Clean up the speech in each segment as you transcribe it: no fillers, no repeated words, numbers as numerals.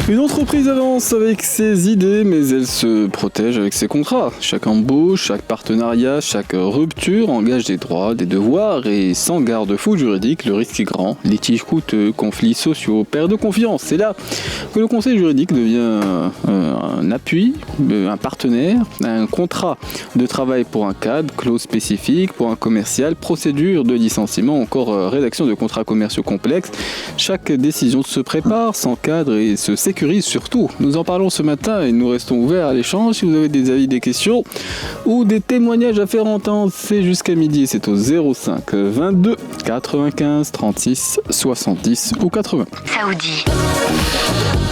Une entreprise avance avec ses idées, mais elle se protège avec ses contrats. Chaque embauche, chaque partenariat, chaque rupture engage des droits, des devoirs et sans garde-fou juridique, le risque est grand. Litiges coûteux, conflits sociaux, perte de confiance. C'est là que le conseil juridique devient un appui, un partenaire, un contrat de travail pour un cadre, clause spécifique pour un commercial, procédure de licenciement, encore rédaction de contrats commerciaux complexes. Chaque décision se prépare, s'encadre et se sécurise surtout. Nous en parlons ce matin et nous restons ouverts à l'échange. Si vous avez des avis, des questions ou des témoignages à faire entendre, c'est jusqu'à midi. C'est au 05 22 95 36 70 ou 80. Saoudi.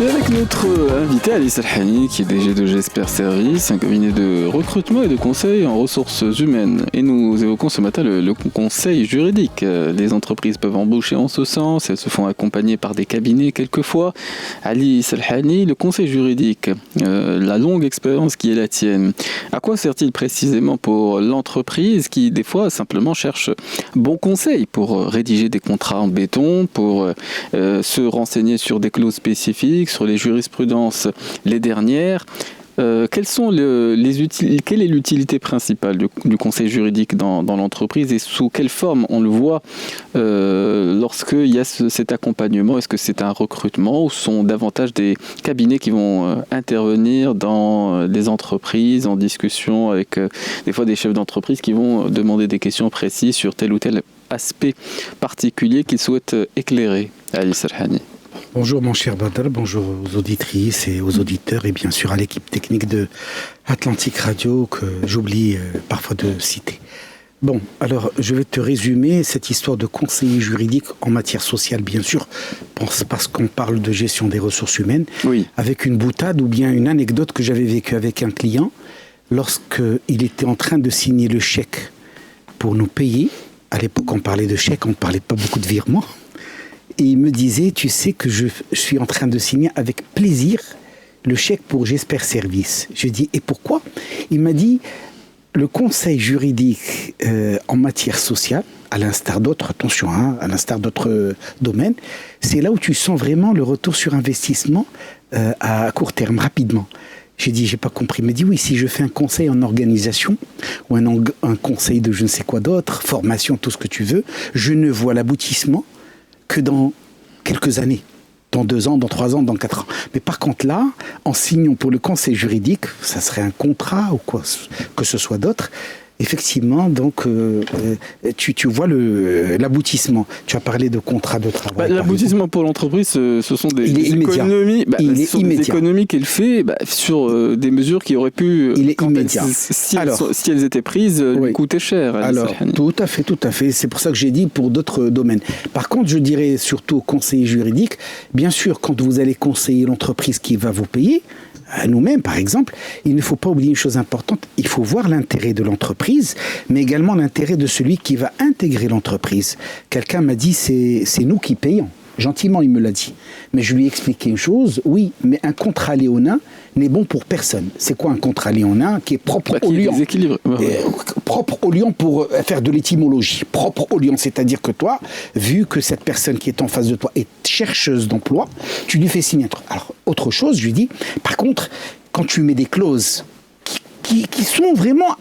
Et avec notre invité Alice Alhani, qui est DG de Jesper Service, un cabinet de recrutement et de conseil en ressources humaines. Et nous évoquons ce matin le conseil juridique. Les entreprises peuvent embaucher en ce sens, elles se font accompagner par des cabinets quelquefois. Alice Alhani, le conseil juridique, la longue expérience qui est la tienne, à quoi sert-il précisément pour l'entreprise qui des fois simplement cherche bon conseil pour rédiger des contrats en béton, pour se renseigner sur des clauses spécifiques, sur les jurisprudences les dernières. Quelle est l'utilité principale du conseil juridique dans l'entreprise et sous quelle forme on le voit lorsqu'il y a cet accompagnement? Est-ce que c'est un recrutement ou sont davantage des cabinets qui vont intervenir dans les entreprises en discussion avec des fois des chefs d'entreprise qui vont demander des questions précises sur tel ou tel aspect particulier qu'ils souhaitent éclairer? Alice Alhani. Bonjour mon cher Badr, bonjour aux auditrices et aux auditeurs et bien sûr à l'équipe technique de Atlantic Radio que j'oublie parfois de citer. Bon, alors je vais te résumer cette histoire de conseiller juridique en matière sociale, bien sûr, parce qu'on parle de gestion des ressources humaines, oui. Avec une boutade ou bien une anecdote que j'avais vécue avec un client lorsqu'il était en train de signer le chèque pour nous payer. À l'époque, on parlait de chèque, on ne parlait pas beaucoup de virements. Et il me disait, tu sais que je suis en train de signer avec plaisir le chèque pour Jesper Service. Je dis, et pourquoi? Il m'a dit, le conseil juridique en matière sociale, à l'instar d'autres, attention, à l'instar d'autres domaines, c'est là où tu sens vraiment le retour sur investissement à court terme, rapidement. J'ai dit, j'ai pas compris. Il m'a dit, oui, si je fais un conseil en organisation ou un conseil de je ne sais quoi d'autre, formation, tout ce que tu veux, je ne vois l'aboutissement que dans quelques années, dans 2 ans, dans 3 ans, dans 4 ans. Mais par contre là, en signant pour le conseil juridique, ça serait un contrat ou quoi que ce soit d'autre, effectivement, donc tu vois l'aboutissement. Tu as parlé de contrat de travail. L'aboutissement pour l'entreprise, ce sont des économies. Des économies qu'elle fait sur des mesures qui auraient pu, si elles étaient prises, lui coûter cher. Alors, tout à fait. C'est pour ça que j'ai dit pour d'autres domaines. Par contre, je dirais surtout au conseiller juridique, bien sûr, quand vous allez conseiller l'entreprise qui va vous payer, à nous-mêmes, par exemple, il ne faut pas oublier une chose importante, il faut voir l'intérêt de l'entreprise, mais également l'intérêt de celui qui va intégrer l'entreprise. Quelqu'un m'a dit, c'est nous qui payons. Gentiment, il me l'a dit. Mais je lui ai expliqué une chose, oui, mais un contrat léonin n'est bon pour personne. C'est quoi un contrat léonin qui est propre au lion? Propre au lion pour faire de l'étymologie. Propre au lion, c'est-à-dire que toi, vu que cette personne qui est en face de toi est chercheuse d'emploi, tu lui fais signer un truc. Alors, autre chose, je lui dis, par contre, quand tu mets des clauses qui sont vraiment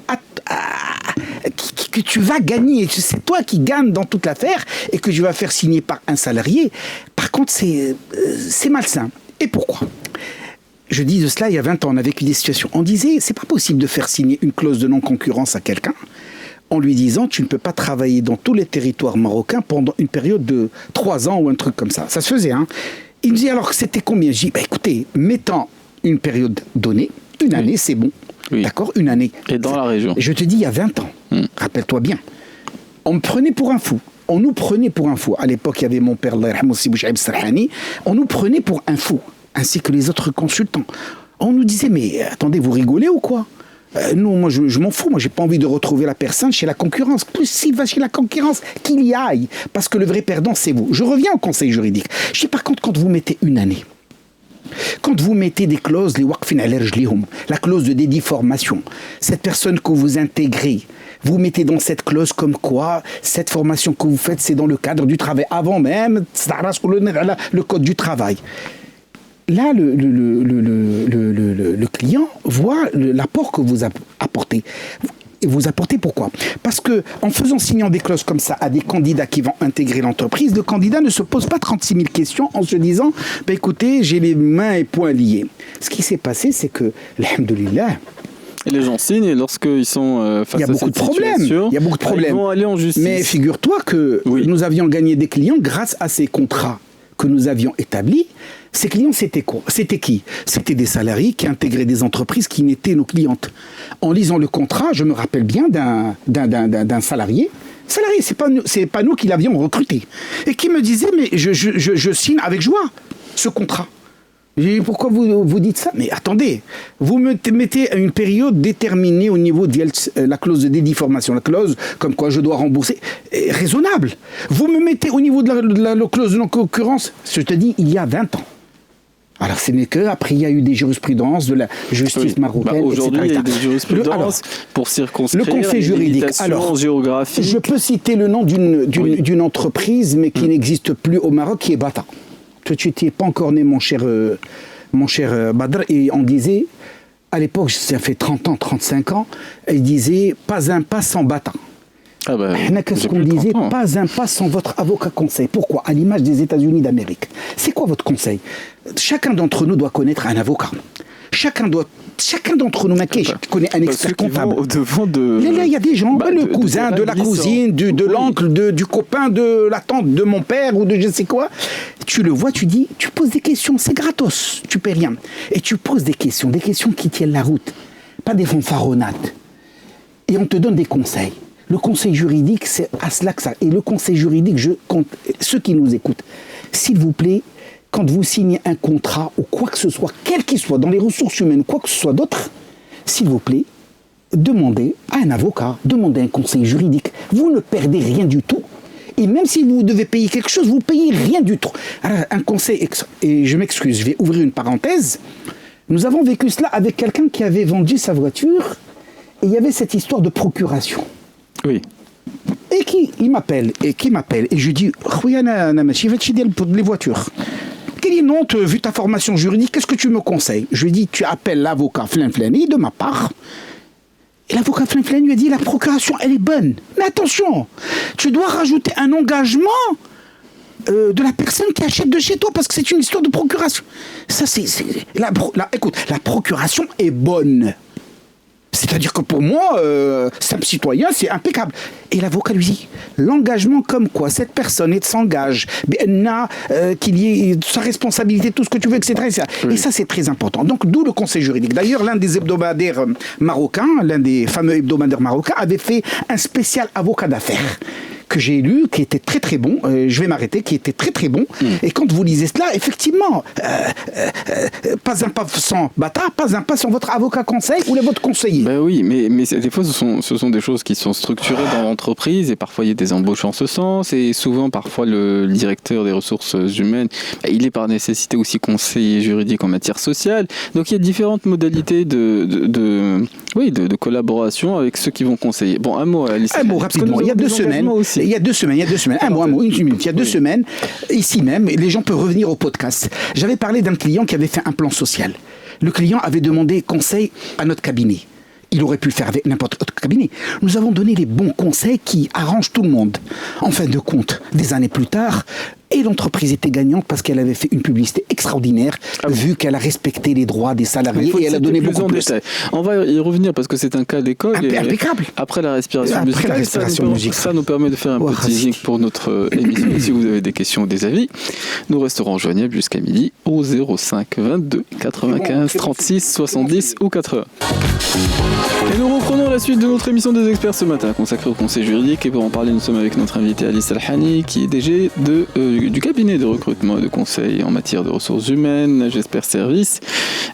que tu vas gagner, c'est toi qui gagnes dans toute l'affaire et que tu vas faire signer par un salarié, par contre c'est malsain. Et pourquoi? Je dis de cela il y a 20 ans, on a vécu des situations. On disait, c'est pas possible de faire signer une clause de non-concurrence à quelqu'un en lui disant, tu ne peux pas travailler dans tous les territoires marocains pendant une période de 3 ans ou un truc comme ça. Ça se faisait, hein. Il me dit, alors c'était combien? Je dis, écoutez, mettons une période donnée, une année, c'est bon. Oui. D'accord, une année. Et dans la région. Je te dis, il y a 20 ans, rappelle-toi bien, on me prenait pour un fou. On nous prenait pour un fou. À l'époque, il y avait mon père, on nous prenait pour un fou, ainsi que les autres consultants. On nous disait, mais attendez, vous rigolez ou quoi? Non, moi je m'en fous, moi j'ai pas envie de retrouver la personne chez la concurrence. Plus s'il va chez la concurrence, qu'il y aille, parce que le vrai perdant, c'est vous. Je reviens au conseil juridique. Je dis par contre, quand vous mettez une année, quand vous mettez des clauses, la clause de dédiformation, cette personne que vous intégrez, vous mettez dans cette clause comme quoi cette formation que vous faites, c'est dans le cadre du travail, avant même le code du travail. là, le client voit l'apport que vous apportez. Et vous apportez pourquoi? Parce que en signant des clauses comme ça à des candidats qui vont intégrer l'entreprise, le candidat ne se pose pas 36 000 questions en se disant écoutez, j'ai les mains et poings liés. Ce qui s'est passé, c'est que, alhamdoulilah, et les gens signent et lorsqu'ils sont face à cette situation, il y a beaucoup de problèmes. Ils vont aller en justice. Mais figure-toi que nous avions gagné des clients grâce à ces contrats que nous avions établis. Ces clients, c'était quoi? C'était qui? C'était des salariés qui intégraient des entreprises qui n'étaient nos clientes. En lisant le contrat, je me rappelle bien d'un salarié. C'est pas nous qui l'avions recruté. Et qui me disait, mais je signe avec joie ce contrat. J'ai dit, pourquoi vous dites ça? Mais attendez, vous me mettez à une période déterminée au niveau de la clause de dédéformation, la clause comme quoi je dois rembourser, raisonnable. Vous me mettez au niveau de la clause de non-concurrence, je te dis, il y a 20 ans. Alors, ce n'est que après il y a eu des jurisprudences de la justice marocaine. Aujourd'hui, il y a des jurisprudences pour circonscrire le conseil juridique. Alors, géographique. Je peux citer le nom d'une entreprise, mais qui n'existe plus au Maroc, qui est Bata. Tu n'étais pas encore né, mon cher Badr, et on disait, à l'époque, ça fait 30 ans, 35 ans, il disait pas un pas sans Bata. Ah ben, qu'est-ce qu'on disait? Pas un pas sans votre avocat conseil. Pourquoi? À l'image des États-Unis d'Amérique. C'est quoi votre conseil? Chacun d'entre nous doit connaître un avocat. Chacun d'entre nous, je connais un expert comptable. Là, il y a des gens, le cousin, de la cousine, de l'oncle, du copain, de la tante, de mon père ou de je sais quoi. Tu le vois, tu dis, tu poses des questions, c'est gratos, tu paies rien. Et tu poses des questions qui tiennent la route, pas des fanfaronnades. Et on te donne des conseils. Le conseil juridique, c'est à cela que ça. Et le conseil juridique, je compte, ceux qui nous écoutent, s'il vous plaît, quand vous signez un contrat ou quoi que ce soit, quel qu'il soit, dans les ressources humaines, quoi que ce soit d'autre, s'il vous plaît, demandez à un avocat, demandez un conseil juridique. Vous ne perdez rien du tout. Et même si vous devez payer quelque chose, vous ne payez rien du tout. Alors, un conseil, et je m'excuse, je vais ouvrir une parenthèse. Nous avons vécu cela avec quelqu'un qui avait vendu sa voiture et il y avait cette histoire de procuration. Oui. Et il m'appelle, et je lui dis, pour les voitures. Quelle est non, vu ta formation juridique, qu'est-ce que tu me conseilles? Je lui dis, tu appelles l'avocat Flin-Flani de ma part. Et l'avocat Flin-Flani lui a dit, la procuration, elle est bonne. Mais attention, tu dois rajouter un engagement de la personne qui achète de chez toi, parce que c'est une histoire de procuration. Ça, écoute, la procuration est bonne. C'est-à-dire que pour moi, simple citoyen, c'est impeccable. Et l'avocat lui dit, l'engagement comme quoi cette personne s'engage, qu'il y ait sa responsabilité, tout ce que tu veux, etc. Oui. Et ça, c'est très important. Donc, d'où le conseil juridique. D'ailleurs, l'un des hebdomadaires marocains, l'un des fameux hebdomadaires marocains, avait fait un spécial avocat d'affaires que j'ai lu, qui était très très bon, je vais m'arrêter, qui était très très bon. Et quand vous lisez cela, effectivement, pas un pas sans Bata, pas un pas sans votre avocat conseil ou votre conseiller. Ben oui, mais des fois ce sont des choses qui sont structurées dans l'entreprise et parfois il y a des embauches en ce sens et souvent parfois le directeur des ressources humaines, il est par nécessité aussi conseiller juridique en matière sociale. Donc il y a différentes modalités de collaboration avec ceux qui vont conseiller. Bon, un mot, Alice. Un mot rapidement, il y a 2 semaines. Il y a 2 semaines, un mot, une minute. Il y a 2 semaines, ici même, les gens peuvent revenir au podcast. J'avais parlé d'un client qui avait fait un plan social. Le client avait demandé conseil à notre cabinet. Il aurait pu le faire avec n'importe quel autre cabinet. Nous avons donné les bons conseils qui arrangent tout le monde. En fin de compte, des années plus tard, et l'entreprise était gagnante parce qu'elle avait fait une publicité extraordinaire, vu qu'elle a respecté les droits des salariés et elle a donné beaucoup plus. Détail. On va y revenir parce que c'est un cas d'école. Impeccable. Après la respiration musicale, ça nous permet de faire un petit teasing pour notre émission. Si vous avez des questions ou des avis, nous resterons joignables jusqu'à midi au 05 22 95 36 70 ou 80. Et nous reprenons la suite de notre émission des experts ce matin, consacrée au conseil juridique. Et pour en parler, nous sommes avec notre invité Alice Al-Hani, qui est DG du cabinet de recrutement et de conseil en matière de ressources humaines, J'espère Service.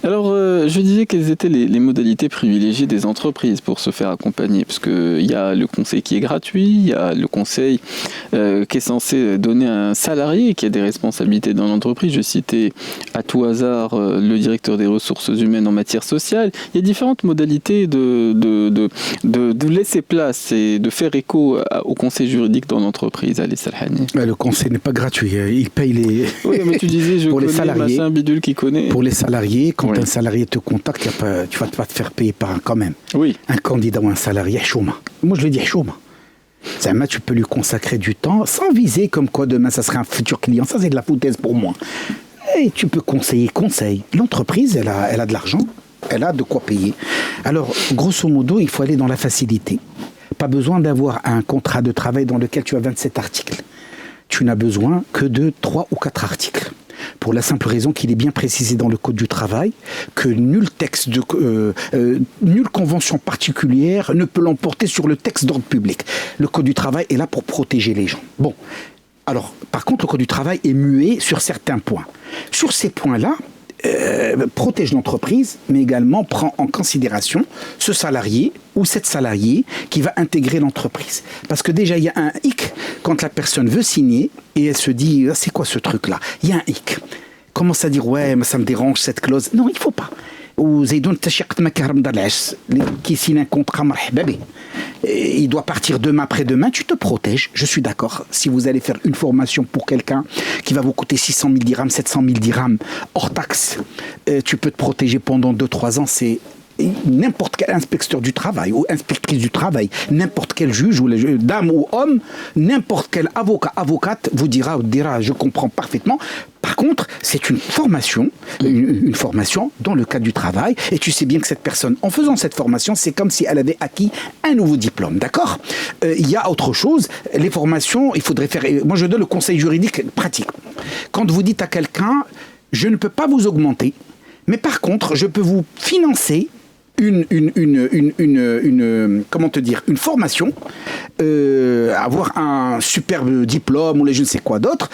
Alors, je disais quelles étaient les modalités privilégiées des entreprises pour se faire accompagner, parce qu'il y a le conseil qui est gratuit, il y a le conseil qui est censé donner à un salarié qui a des responsabilités dans l'entreprise. Je citais à tout hasard le directeur des ressources humaines en matière sociale. Il y a différentes modalités de laisser place et de faire écho au conseil juridique dans l'entreprise. Alice Al-Hani. Le conseil n'est pas gratuit. il paye les... Oui, mais tu disais, je pour connais les salariés, machin bidule qui connaît. Pour les salariés, quand Oui. un salarié te contacte, tu vas pas te faire payer par un quand même. Oui. Un candidat ou un salarié, chouma. Moi, je le dis chouma. Tu peux lui consacrer du temps sans viser comme quoi demain, ça serait un futur client. Ça, c'est de la foutaise pour moi. Et tu peux conseiller. L'entreprise, elle a de l'argent, elle a de quoi payer. Alors, grosso modo, il faut aller dans la facilité. Pas besoin d'avoir un contrat de travail dans lequel tu as 27 articles. Tu n'as besoin que de 3 ou 4 articles. Pour la simple raison qu'il est bien précisé dans le Code du travail que nul texte nulle convention particulière ne peut l'emporter sur le texte d'ordre public. Le Code du travail est là pour protéger les gens. Bon, alors, par contre, le Code du travail est muet sur certains points. Sur ces points-là, protège l'entreprise, mais également prend en considération ce salarié ou cette salariée qui va intégrer l'entreprise. Parce que déjà, il y a un hic quand la personne veut signer et elle se dit, c'est quoi ce truc-là? Il y a un hic. Commence à dire, ouais, mais ça me dérange cette clause. Non, il ne faut pas. Qui signe un contrat, il doit partir demain après-demain, tu te protèges, je suis d'accord. Si vous allez faire une formation pour quelqu'un qui va vous coûter 600 000 dirhams, 700 000 dirhams, hors taxe, tu peux te protéger pendant 2-3 ans, c'est n'importe quel inspecteur du travail ou inspectrice du travail, n'importe quel juge ou dame ou homme, n'importe quel avocat, avocate vous dira, je comprends parfaitement. Par contre, c'est une formation dans le cadre du travail, et tu sais bien que cette personne, en faisant cette formation, c'est comme si elle avait acquis un nouveau diplôme, d'accord ? Il y a autre chose, les formations, il faudrait faire... Moi, je donne le conseil juridique pratique. Quand vous dites à quelqu'un, je ne peux pas vous augmenter, mais par contre, je peux vous financer une formation, avoir un superbe diplôme ou je ne sais quoi d'autre,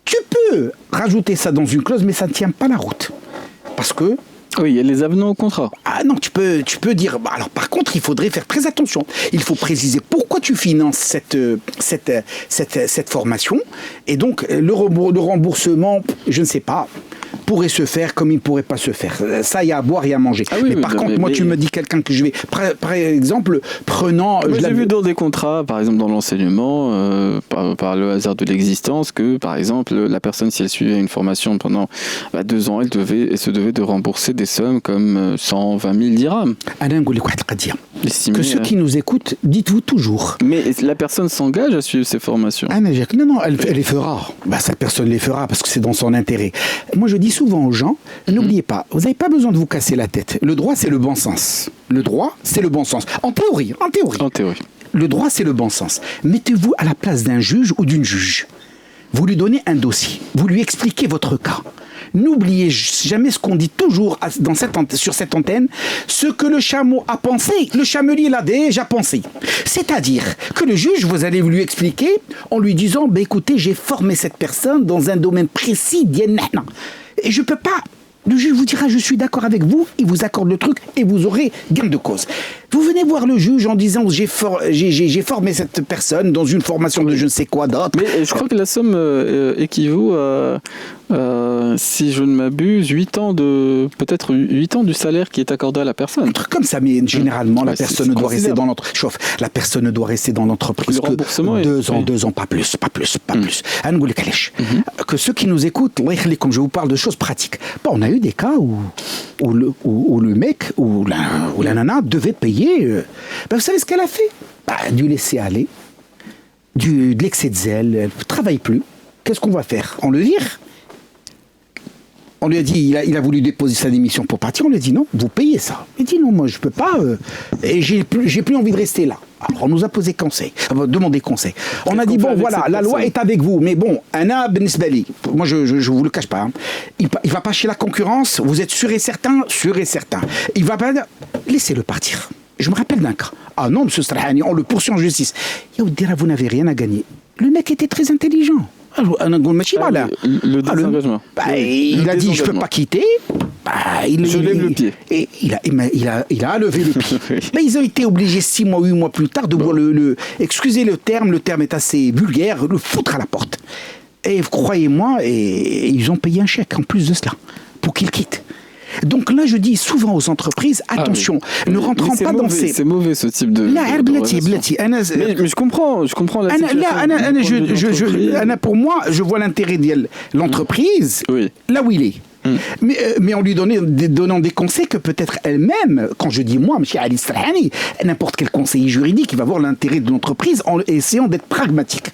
tu peux rajouter ça dans une clause, mais ça ne tient pas la route. Parce que... Oui, il y a les avenants au contrat. Ah non, tu peux dire... Alors par contre, il faudrait faire très attention. Il faut préciser pourquoi tu finances cette formation. Et donc, le remboursement, je ne sais pas, pourrait se faire comme il ne pourrait pas se faire. Ça, il y a à boire et à manger. Ah oui, mais par contre, tu me dis quelqu'un que je vais... Par exemple, prenant... Moi, j'ai vu dans des contrats, par exemple dans l'enseignement, par le hasard de l'existence, que, par exemple, la personne, si elle suivait une formation pendant 2 ans, elle se devait de rembourser des sommes comme 120 000 dirhams. Que ceux qui nous écoutent, dites-vous toujours. Mais la personne s'engage à suivre ces formations. Non, elle les fera. Cette personne les fera parce que c'est dans son intérêt. Moi, je dis souvent aux gens, n'oubliez pas, vous n'avez pas besoin de vous casser la tête. Le droit, c'est le bon sens. Le droit, c'est le bon sens. En théorie. Le droit, c'est le bon sens. Mettez-vous à la place d'un juge ou d'une juge. Vous lui donnez un dossier. Vous lui expliquez votre cas. N'oubliez jamais ce qu'on dit toujours sur cette antenne, ce que le chameau a pensé, le chamelier l'a déjà pensé. C'est-à-dire que le juge, vous allez lui expliquer en lui disant, écoutez, j'ai formé cette personne dans un domaine précis, et je peux pas... Le juge vous dira, je suis d'accord avec vous, il vous accorde le truc et vous aurez gain de cause. Vous venez voir le juge en disant, j'ai formé cette personne dans une formation de je ne sais quoi d'autre. Mais je crois que la somme équivaut à, si je ne m'abuse, 8 ans du salaire qui est accordé à la personne. Un truc comme ça, mais généralement, la personne ne doit rester dans l'entreprise. La personne ne doit rester dans l'entreprise que 2 ans, pas plus. Que ceux qui nous écoutent, comme je vous parle de choses pratiques. On a eu des cas où le mec ou la nana devait payer. Vous savez ce qu'elle a fait? Du laisser aller, de l'excès de zèle, elle ne travaille plus. Qu'est-ce qu'on va faire? On le vire? On lui a dit, il a voulu déposer sa démission pour partir, on lui a dit non, vous payez ça. Il dit non, moi je peux pas, et j'ai plus envie de rester là. Alors on nous a demandé conseil. On a dit bon voilà, la loi est avec vous, mais bon, Anna Ben Sbali, moi je vous le cache pas, il va pas chez la concurrence, vous êtes sûr et certain. Il va pas, laissez-le partir. Je me rappelle d'un cas. Ah non, monsieur Strahani, on le poursuit en justice. Vous n'avez rien à gagner. Le mec était très intelligent. Le désengagement. Il a dit je peux pas quitter. Je lève le pied. Et il a levé le pied. Mais ils ont été obligés 6 mois, 8 mois plus tard de voir excusez le terme est assez vulgaire, le foutre à la porte. Et croyez-moi, et ils ont payé un chèque en plus de cela pour qu'il quitte. Donc là, je dis souvent aux entreprises, attention, ne rentrons pas dans ces... C'est mauvais ce type de... Mais je comprends la situation. Pour moi, je vois l'intérêt de l'entreprise là où il est. Mais en lui donnant des conseils que peut-être elle-même, quand je dis moi, M. Ali Serhani, n'importe quel conseiller juridique, il va voir l'intérêt de l'entreprise en essayant d'être pragmatique.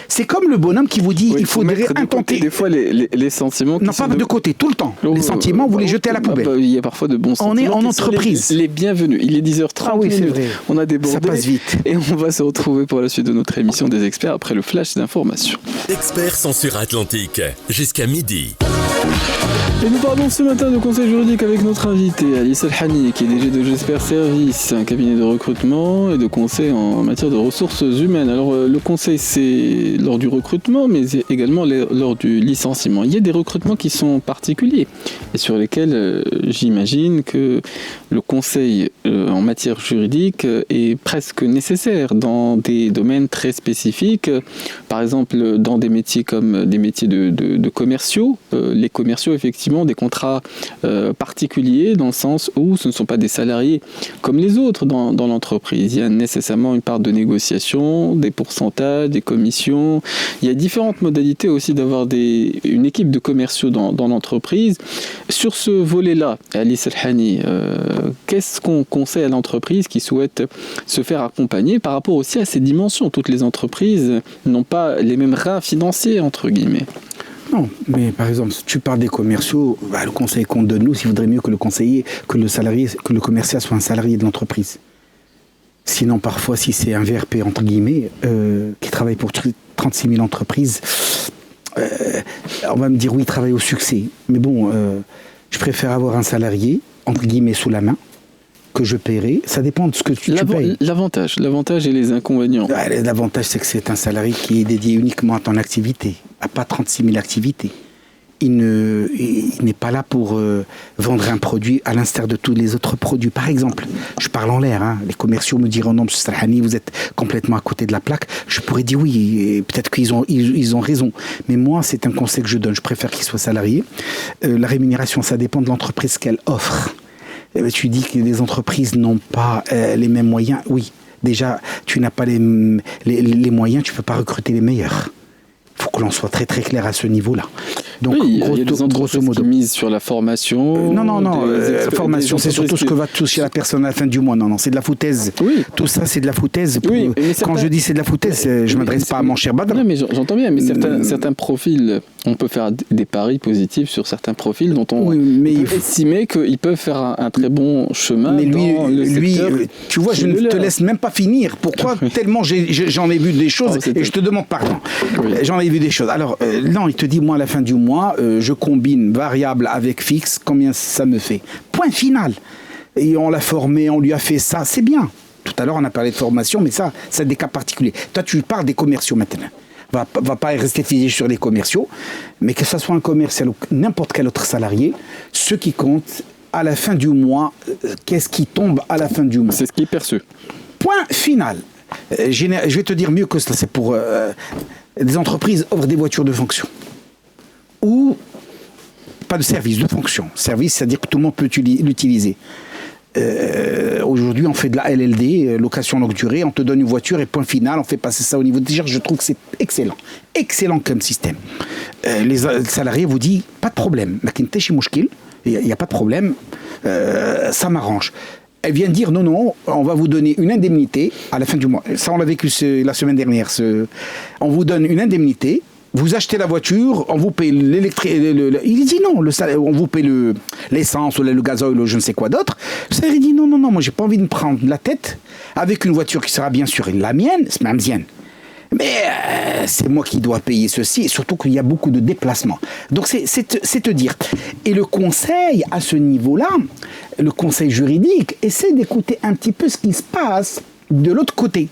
C'est comme le bonhomme qui vous dit il faudrait intenter. Des fois, les sentiments. Non, pas de côté, tout le temps. Les sentiments, vous les jetez à la poubelle. Il y a parfois de bons sentiments. On est en entreprise. Les bienvenus. Il est 10h30. Ah oui, c'est vrai. On a débordé. Ça passe vite. Et on va se retrouver pour la suite de notre émission des experts après le flash d'information. Experts sont sur Atlantique jusqu'à midi. Et nous parlons ce matin de conseil juridique avec notre invité Ali Serhani, qui est DG de Jesper Service, un cabinet de recrutement et de conseil en matière de ressources humaines. Alors le conseil, c'est lors du recrutement, mais également lors du licenciement. Il y a des recrutements qui sont particuliers et sur lesquels j'imagine que le conseil en matière juridique est presque nécessaire dans des domaines très spécifiques. Par exemple, dans des métiers comme des métiers de commerciaux, les commerciaux, effectivement, des contrats particuliers dans le sens où ce ne sont pas des salariés comme les autres dans l'entreprise. Il y a nécessairement une part de négociation, des pourcentages, des commissions. Il y a différentes modalités aussi d'avoir une équipe de commerciaux dans l'entreprise. Sur ce volet-là, Ali Serhani, qu'est-ce qu'on conseille à l'entreprise qui souhaite se faire accompagner par rapport aussi à ces dimensions? Toutes les entreprises n'ont pas les mêmes reins financiers, entre guillemets. Non, mais par exemple, si tu parles des commerciaux, le conseil qu'on donne nous, il vaudrait mieux que le commercial soit un salarié de l'entreprise. Sinon, parfois, si c'est un VRP, entre guillemets, qui travaille pour 36 000 entreprises, on va me dire oui, il travaille au succès. Mais bon, je préfère avoir un salarié, entre guillemets, sous la main, que je paierai. Ça dépend de ce que tu payes. L'avantage et les inconvénients. L'avantage, c'est que c'est un salarié qui est dédié uniquement à ton activité, à pas 36 000 activités. Il n'est pas là pour vendre un produit à l'instar de tous les autres produits. Par exemple, je parle en l'air, les commerciaux me diront non, M. Serhani, vous êtes complètement à côté de la plaque. Je pourrais dire oui, et peut-être qu'ils ont raison. Mais moi, c'est un conseil que je donne. Je préfère qu'il soit salarié. La rémunération, ça dépend de l'entreprise qu'elle offre. Tu dis que les entreprises n'ont pas les mêmes moyens. Oui, déjà, tu n'as pas les moyens, tu ne peux pas recruter les meilleurs. Il faut que l'on soit très très clair à ce niveau-là. Donc, oui, il y a des entreprises qui misent sur la formation. Formation, c'est surtout ce que va toucher la personne à la fin du mois. Non, c'est de la foutaise. Oui. Tout ça, c'est de la foutaise. Quand je dis c'est de la foutaise, je ne m'adresse pas à mon cher Badr. Non, mais j'entends bien, mais certains profils, on peut faire des paris positifs sur certains profils dont on peut estimer qu'ils peuvent faire un très bon chemin. Mais lui, tu vois, je ne te laisse même pas finir. Pourquoi? Tellement j'en ai vu des choses et je te demande pardon. J'en ai vu des choses. Alors, non, il te dit, moi, à la fin du mois, je combine variable avec fixe, combien ça me fait? Point final. Et on l'a formé, on lui a fait ça, c'est bien. Tout à l'heure, on a parlé de formation, mais ça, c'est des cas particuliers. Toi, tu parles des commerciaux maintenant. Va pas rester figé sur les commerciaux, mais que ce soit un commercial ou n'importe quel autre salarié, ce qui compte, à la fin du mois, qu'est-ce qui tombe à la fin du mois? C'est ce qui est perçu. Point final. Je vais te dire mieux que cela, c'est pour... des entreprises offrent des voitures de fonction. Ou pas de service, de fonction. Service, c'est-à-dire que tout le monde peut l'utiliser. Aujourd'hui, on fait de la LLD, location longue durée, on te donne une voiture et point final, on fait passer ça au niveau de je trouve que c'est excellent. Excellent comme système. Les salariés vous disent, pas de problème. Il n'y a pas de problème, ça m'arrange. Elle vient dire non, on va vous donner une indemnité à la fin du mois. Ça, on l'a vécu la semaine dernière. On vous donne une indemnité, vous achetez la voiture, on vous paye l'électricité. Il dit non, on vous paye l'essence ou le gasoil ou je ne sais quoi d'autre. Le salarié dit non, moi j'ai pas envie de me prendre la tête avec une voiture qui sera bien sûr la mienne, c'est ma mienne. Mais c'est moi qui dois payer ceci, et surtout qu'il y a beaucoup de déplacements. Donc c'est te dire. Et le conseil, à ce niveau-là, le conseil juridique, essaie d'écouter un petit peu ce qui se passe de l'autre côté.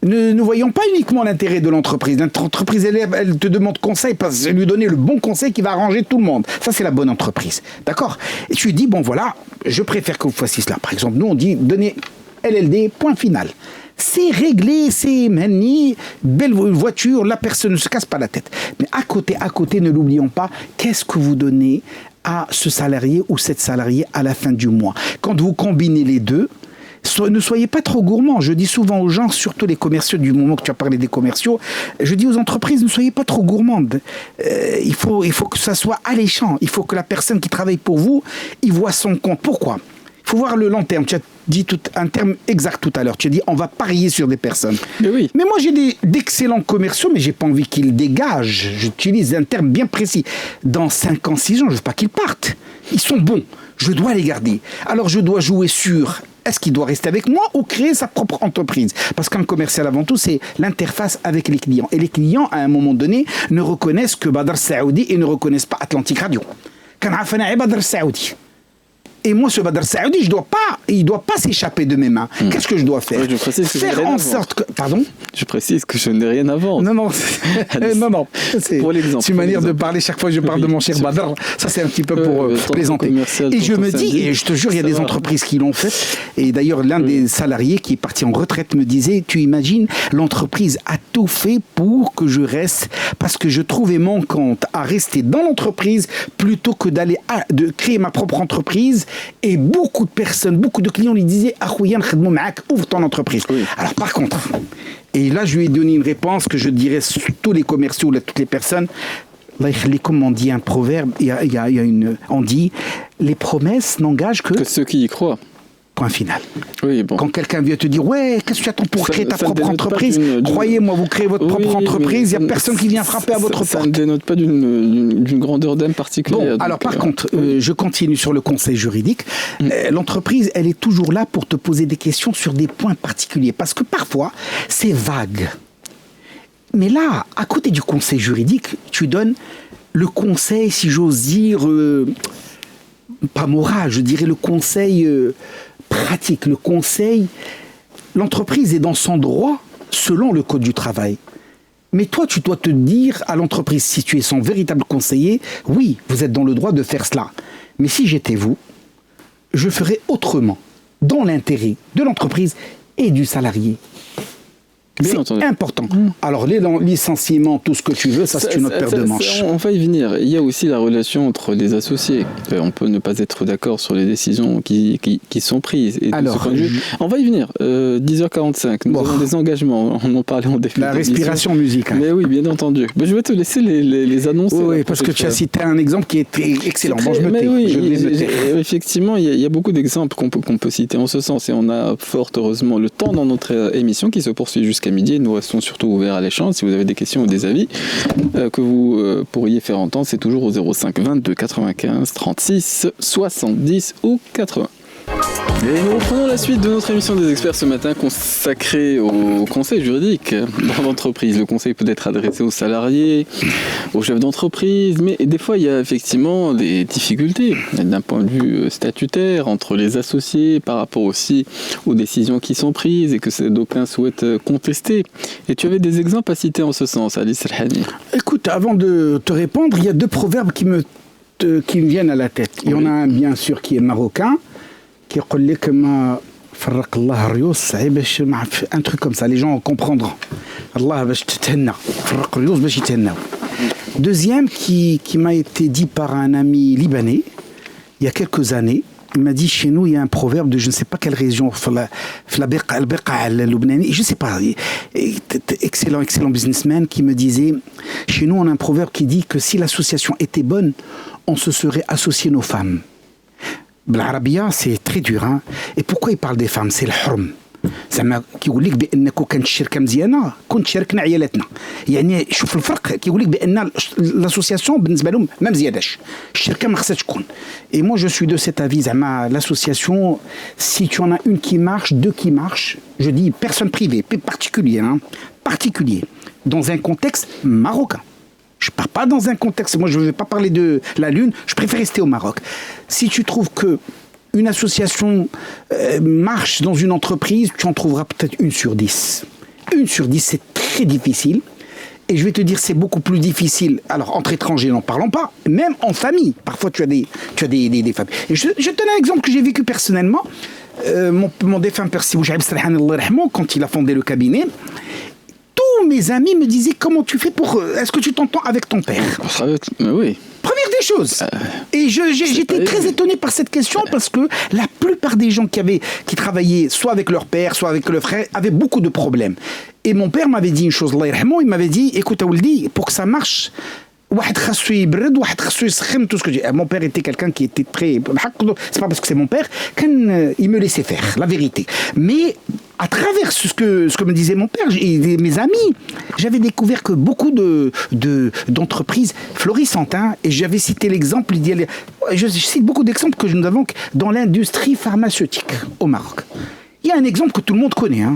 Ne voyons pas uniquement l'intérêt de l'entreprise. L'entreprise, elle te demande conseil parce qu'elle lui donner le bon conseil qui va arranger tout le monde. Ça, c'est la bonne entreprise. D'accord? Et tu dis, bon voilà, je préfère que vous fassiez cela. Par exemple, nous, on dit, donnez LLD, point final. C'est réglé, c'est mani, belle voiture, la personne ne se casse pas la tête. Mais à côté, ne l'oublions pas, qu'est-ce que vous donnez à ce salarié ou cette salariée à la fin du mois? Quand vous combinez les deux, ne soyez pas trop gourmands. Je dis souvent aux gens, surtout les commerciaux, du moment que tu as parlé des commerciaux, je dis aux entreprises, ne soyez pas trop gourmandes. Il faut que ça soit alléchant. Il faut que la personne qui travaille pour vous, il voit son compte. Pourquoi? Il faut voir le long terme. Tu as dit un terme exact tout à l'heure. Tu as dit, on va parier sur des personnes. Mais oui. Mais moi, j'ai d'excellents commerciaux, mais j'ai pas envie qu'ils dégagent. J'utilise un terme bien précis. Dans 5 ans, 6 ans, je veux pas qu'ils partent. Ils sont bons. Je dois les garder. Alors, je dois jouer sur... Est-ce qu'il doit rester avec moi ou créer sa propre entreprise? Parce qu'un commercial, avant tout, c'est l'interface avec les clients. Et les clients, à un moment donné, ne reconnaissent que Badr Saoudi et ne reconnaissent pas Atlantic Radio. Quand on a Badr Saoudi. Et moi, ce Badr Saoudi, il ne doit pas s'échapper de mes mains. Qu'est-ce que je dois faire? Je précise que faire en sorte que... Pardon? Je précise que je n'ai rien à vendre. Non. Non. C'est pour l'exemple. C'est une manière de parler. Chaque fois que je parle de mon cher Badr, ça c'est un petit peu pour plaisanter. Et je me dis, et je te jure, il y a des entreprises qui l'ont fait. Et d'ailleurs, l'un des salariés qui est parti en retraite me disait, tu imagines, l'entreprise a tout fait pour que je reste, parce que je trouvais mon compte à rester dans l'entreprise plutôt que de créer ma propre entreprise. Et beaucoup de personnes, beaucoup de clients lui disaient, Ahouyan, khadmou ma'ak, ouvre ton entreprise. Oui. Alors par contre, et là je lui ai donné une réponse que je dirais à tous les commerciaux, à toutes les personnes, comme on dit un proverbe, on dit, les promesses n'engagent que ceux qui y croient. Point final. Oui, bon. Quand quelqu'un vient te dire, ouais, qu'est-ce que tu attends pour créer ta propre entreprise? Croyez-moi, vous créez votre propre entreprise, il n'y a personne qui vient frapper à votre porte. Ça ne dénote pas d'une grandeur d'âme particulière. Bon, alors par contre, je continue sur le conseil juridique. L'entreprise, elle est toujours là pour te poser des questions sur des points particuliers. Parce que parfois, c'est vague. Mais là, à côté du conseil juridique, tu donnes le conseil, si j'ose dire, pas moral, je dirais le conseil... pratique, le conseil, l'entreprise est dans son droit selon le code du travail. Mais toi, tu dois te dire à l'entreprise, si tu es son véritable conseiller, oui, vous êtes dans le droit de faire cela. Mais si j'étais vous, je ferais autrement, dans l'intérêt de l'entreprise et du salarié. C'est important. Alors, les licenciements, tout ce que tu veux, ça c'est une autre paire de manches. On va y venir. Il y a aussi la relation entre les associés. On peut ne pas être d'accord sur les décisions qui sont prises. Et alors, de ce point de vue, on va y venir. 10h45, nous avons des engagements. On en parlait en début. La respiration musicale. Mais oui, bien entendu. Mais je vais te laisser les annoncer. Oui, parce que tu as cité un exemple qui était excellent. Bon, je me tais. Oui, effectivement, il y a beaucoup d'exemples qu'on peut citer en ce sens. Et on a fort heureusement le temps dans notre émission qui se poursuit jusqu'à midi. Nous restons surtout ouverts à l'échange. Si vous avez des questions ou des avis que vous pourriez faire entendre, c'est toujours au 05 22 95 36 70 ou 80. Et nous reprenons la suite de notre émission des experts ce matin consacrée au conseil juridique dans l'entreprise. Le conseil peut être adressé aux salariés, aux chefs d'entreprise, mais des fois il y a effectivement des difficultés d'un point de vue statutaire entre les associés par rapport aussi aux décisions qui sont prises et que d'aucuns souhaitent contester. Et tu avais des exemples à citer en ce sens, Alice Elhani. Écoute, avant de te répondre, il y a 2 proverbes qui me viennent à la tête. Il y en a un bien sûr qui est marocain, qui dit que un truc comme ça, les gens comprendront. Allah bash ttenna, farraq riyos bash ytenna. Deuxième qui m'a été dit par un ami libanais il y a quelques années. Il m'a dit, chez nous, il y a un proverbe de je ne sais pas quelle région, je ne sais pas, excellent businessman qui me disait, chez nous, on a un proverbe qui dit que si l'association était bonne, on se serait associé nos femmes. L'arabia, c'est très dur. Hein. Et pourquoi il parle des femmes? C'est le hurm. زعما كيقول لك بان كانت الشركه مزيانه كنت شاركنا عيالاتنا يعني شوف الفرق كيقول لك بان لاسوسياسيون بالنسبه لهم ما مزياداش الشركه ما خصها تكون et moi je suis de cet avis زعما l'association si tu en as une qui marche deux qui marchent je dis personne privée particulier dans un contexte marocain. Je ne pars pas dans un contexte, moi je ne vais pas parler de la Lune, je préfère rester au Maroc. Si tu trouves que une association marche dans une entreprise, tu en trouveras peut-être 1 sur 10. 1 sur 10, c'est très difficile. Et je vais te dire, c'est beaucoup plus difficile. Alors, entre étrangers, n'en parlons pas. Même en famille. Parfois, tu as des familles. Et je te donne un exemple que j'ai vécu personnellement. mon défunt père Sibou Jaib Srahani, quand il a fondé le cabinet, tous mes amis me disaient comment tu fais pour... Est-ce que tu t'entends avec ton père? Oui. Première des choses. Et j'étais très étonné par cette question parce que la plupart des gens qui travaillaient soit avec leur père, soit avec leur frère, avaient beaucoup de problèmes. Et mon père m'avait dit une chose, Allah yarhamou, il m'avait dit, écoute Aouldi, pour que ça marche, tout ce que j'ai. Mon père était quelqu'un qui était très... C'est pas parce que c'est mon père qu'il me laissait faire, la vérité. Mais à travers ce que me disait mon père et mes amis, j'avais découvert que beaucoup d'entreprises florissantes, et j'avais cité l'exemple, je cite beaucoup d'exemples que nous avons dans l'industrie pharmaceutique au Maroc. Il y a un exemple que tout le monde connaît,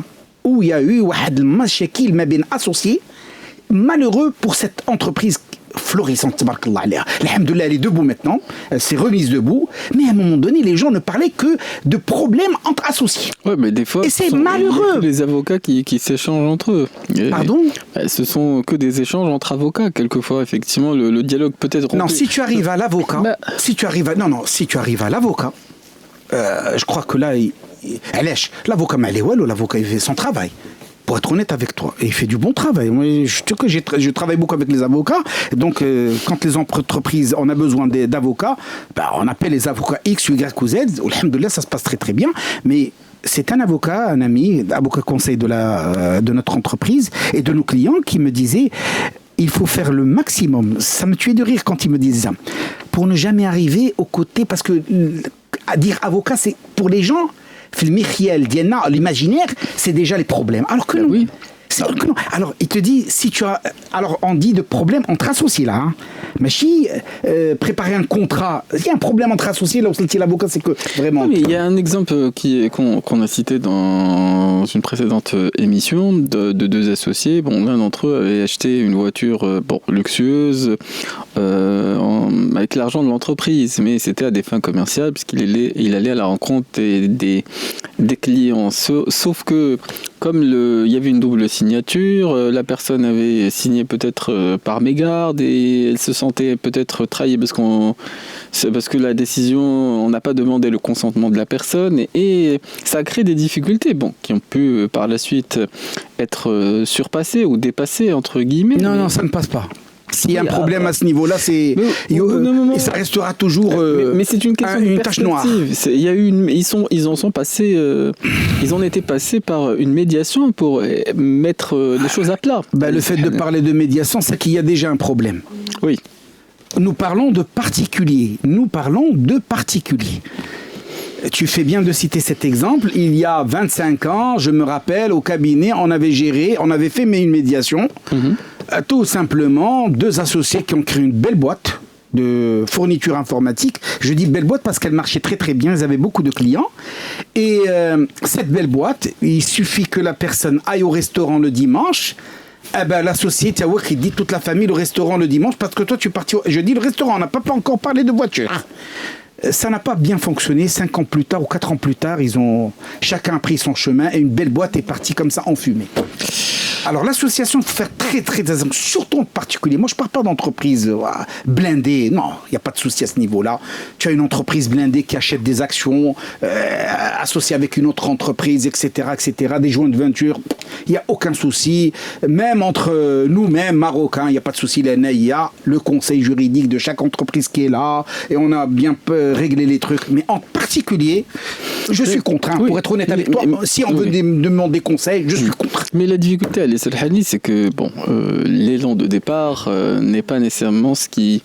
où il y a eu Wahad al-Mashakil Mabin associé, malheureux pour cette entreprise florissante, tabarakallah alayha. Alhamdoulilah, elle est debout maintenant, elle s'est remise debout, mais à un moment donné, les gens ne parlaient que de problèmes entre associés. Ouais, mais des fois, et c'est malheureux. Les avocats qui s'échangent entre eux. Pardon ? Ce sont que des échanges entre avocats, quelquefois, effectivement, le dialogue peut être... Non, si tu arrives à l'avocat, si tu arrives à l'avocat, je crois que là, l'avocat Maléwal, l'avocat, il fait son travail. Pour être honnête avec toi, et il fait du bon travail. Moi, je travaille beaucoup avec les avocats, donc quand les entreprises on a besoin d'avocats, on appelle les avocats X, Y ou Z. Alhamdoulilah, ça se passe très très bien. Mais c'est un avocat, un ami, avocat conseil de notre entreprise et de nos clients qui me disait il faut faire le maximum. Ça me tuait de rire quand il me disait ça, pour ne jamais arriver aux côtés, parce que à dire avocat, c'est pour les gens. L'imaginaire, c'est déjà les problèmes. Alors que non. Oui. Alors, il te dit, alors, on dit de problème entre associés, là. Mais si préparer un contrat, il y a un problème entre associés, là où c'est l'avocat, c'est que vraiment... Oui, mais il y a un exemple qu'on a cité dans une précédente émission de deux associés. Bon, l'un d'entre eux avait acheté une voiture luxueuse avec l'argent de l'entreprise, mais c'était à des fins commerciales, puisqu'il allait à la rencontre des clients. Sauf que, comme il y avait une double signature, la personne avait signé peut-être par mégarde et elle se sentait peut-être trahie parce que la décision, on n'a pas demandé le consentement de la personne et ça a créé des difficultés qui ont pu par la suite être surpassées ou dépassées entre guillemets. Non, ça ne passe pas. S'il y a un problème à ce niveau-là, et ça restera toujours mais c'est une question une tache noire. Il y a eu ils en étaient passés par une médiation pour mettre les choses à plat. Le fait de parler de médiation, c'est qu'il y a déjà un problème. Oui. Nous parlons de particuliers. Tu fais bien de citer cet exemple. Il y a 25 ans, je me rappelle, au cabinet, on avait fait une médiation. Tout simplement, deux associés qui ont créé une belle boîte de fourniture informatique. Je dis belle boîte parce qu'elle marchait très très bien, ils avaient beaucoup de clients. Et cette belle boîte, il suffit que la personne aille au restaurant le dimanche. L'associé, qui dit toute la famille, le restaurant le dimanche, parce que toi tu es parti. Je dis le restaurant, on n'a pas encore parlé de voiture. Ça n'a pas bien fonctionné. 5 ans plus tard ou 4 ans plus tard, chacun a pris son chemin et une belle boîte est partie comme ça en fumée. Alors l'association, il faut faire très très attention, surtout en particulier. Moi je ne parle pas d'entreprise blindée, non, il n'y a pas de souci à ce niveau-là. Tu as une entreprise blindée qui achète des actions associées avec une autre entreprise, etc., des joint venture, il n'y a aucun souci. Même entre nous-mêmes, Marocains, il n'y a pas de souci. Il y a le conseil juridique de chaque entreprise qui est là et on a bien réglé les trucs. Mais en particulier, je suis contre, pour être honnête avec toi, si on veut demander conseil, je suis contre. Mais la difficulté à l'Esselhani, c'est que l'élan de départ n'est pas nécessairement ce qui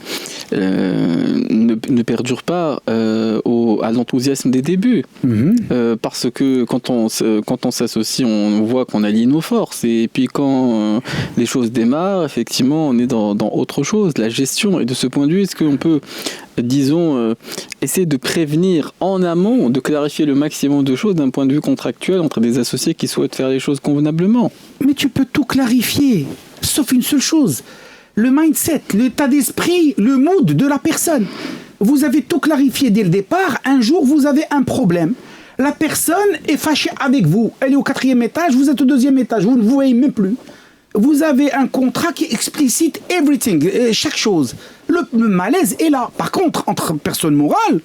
ne perdure pas à l'enthousiasme des débuts. Parce que quand on s'associe, on voit qu'on allie nos forces. Et puis quand les choses démarrent, effectivement, on est dans autre chose, la gestion. Et de ce point de vue, est-ce qu'on peut, disons, essayer de prévenir en amont, de clarifier le maximum de choses d'un point de vue contractuel entre des associés qui souhaitent faire les choses convenablement? Mais tu peux tout clarifier, sauf une seule chose, le mindset, l'état d'esprit, le mood de la personne. Vous avez tout clarifié dès le départ, un jour vous avez un problème. La personne est fâchée avec vous, elle est au 4e étage, vous êtes au 2e étage, vous ne vous voyez même plus. Vous avez un contrat qui explicite everything, chaque chose. Le malaise est là. Par contre, entre personnes morales,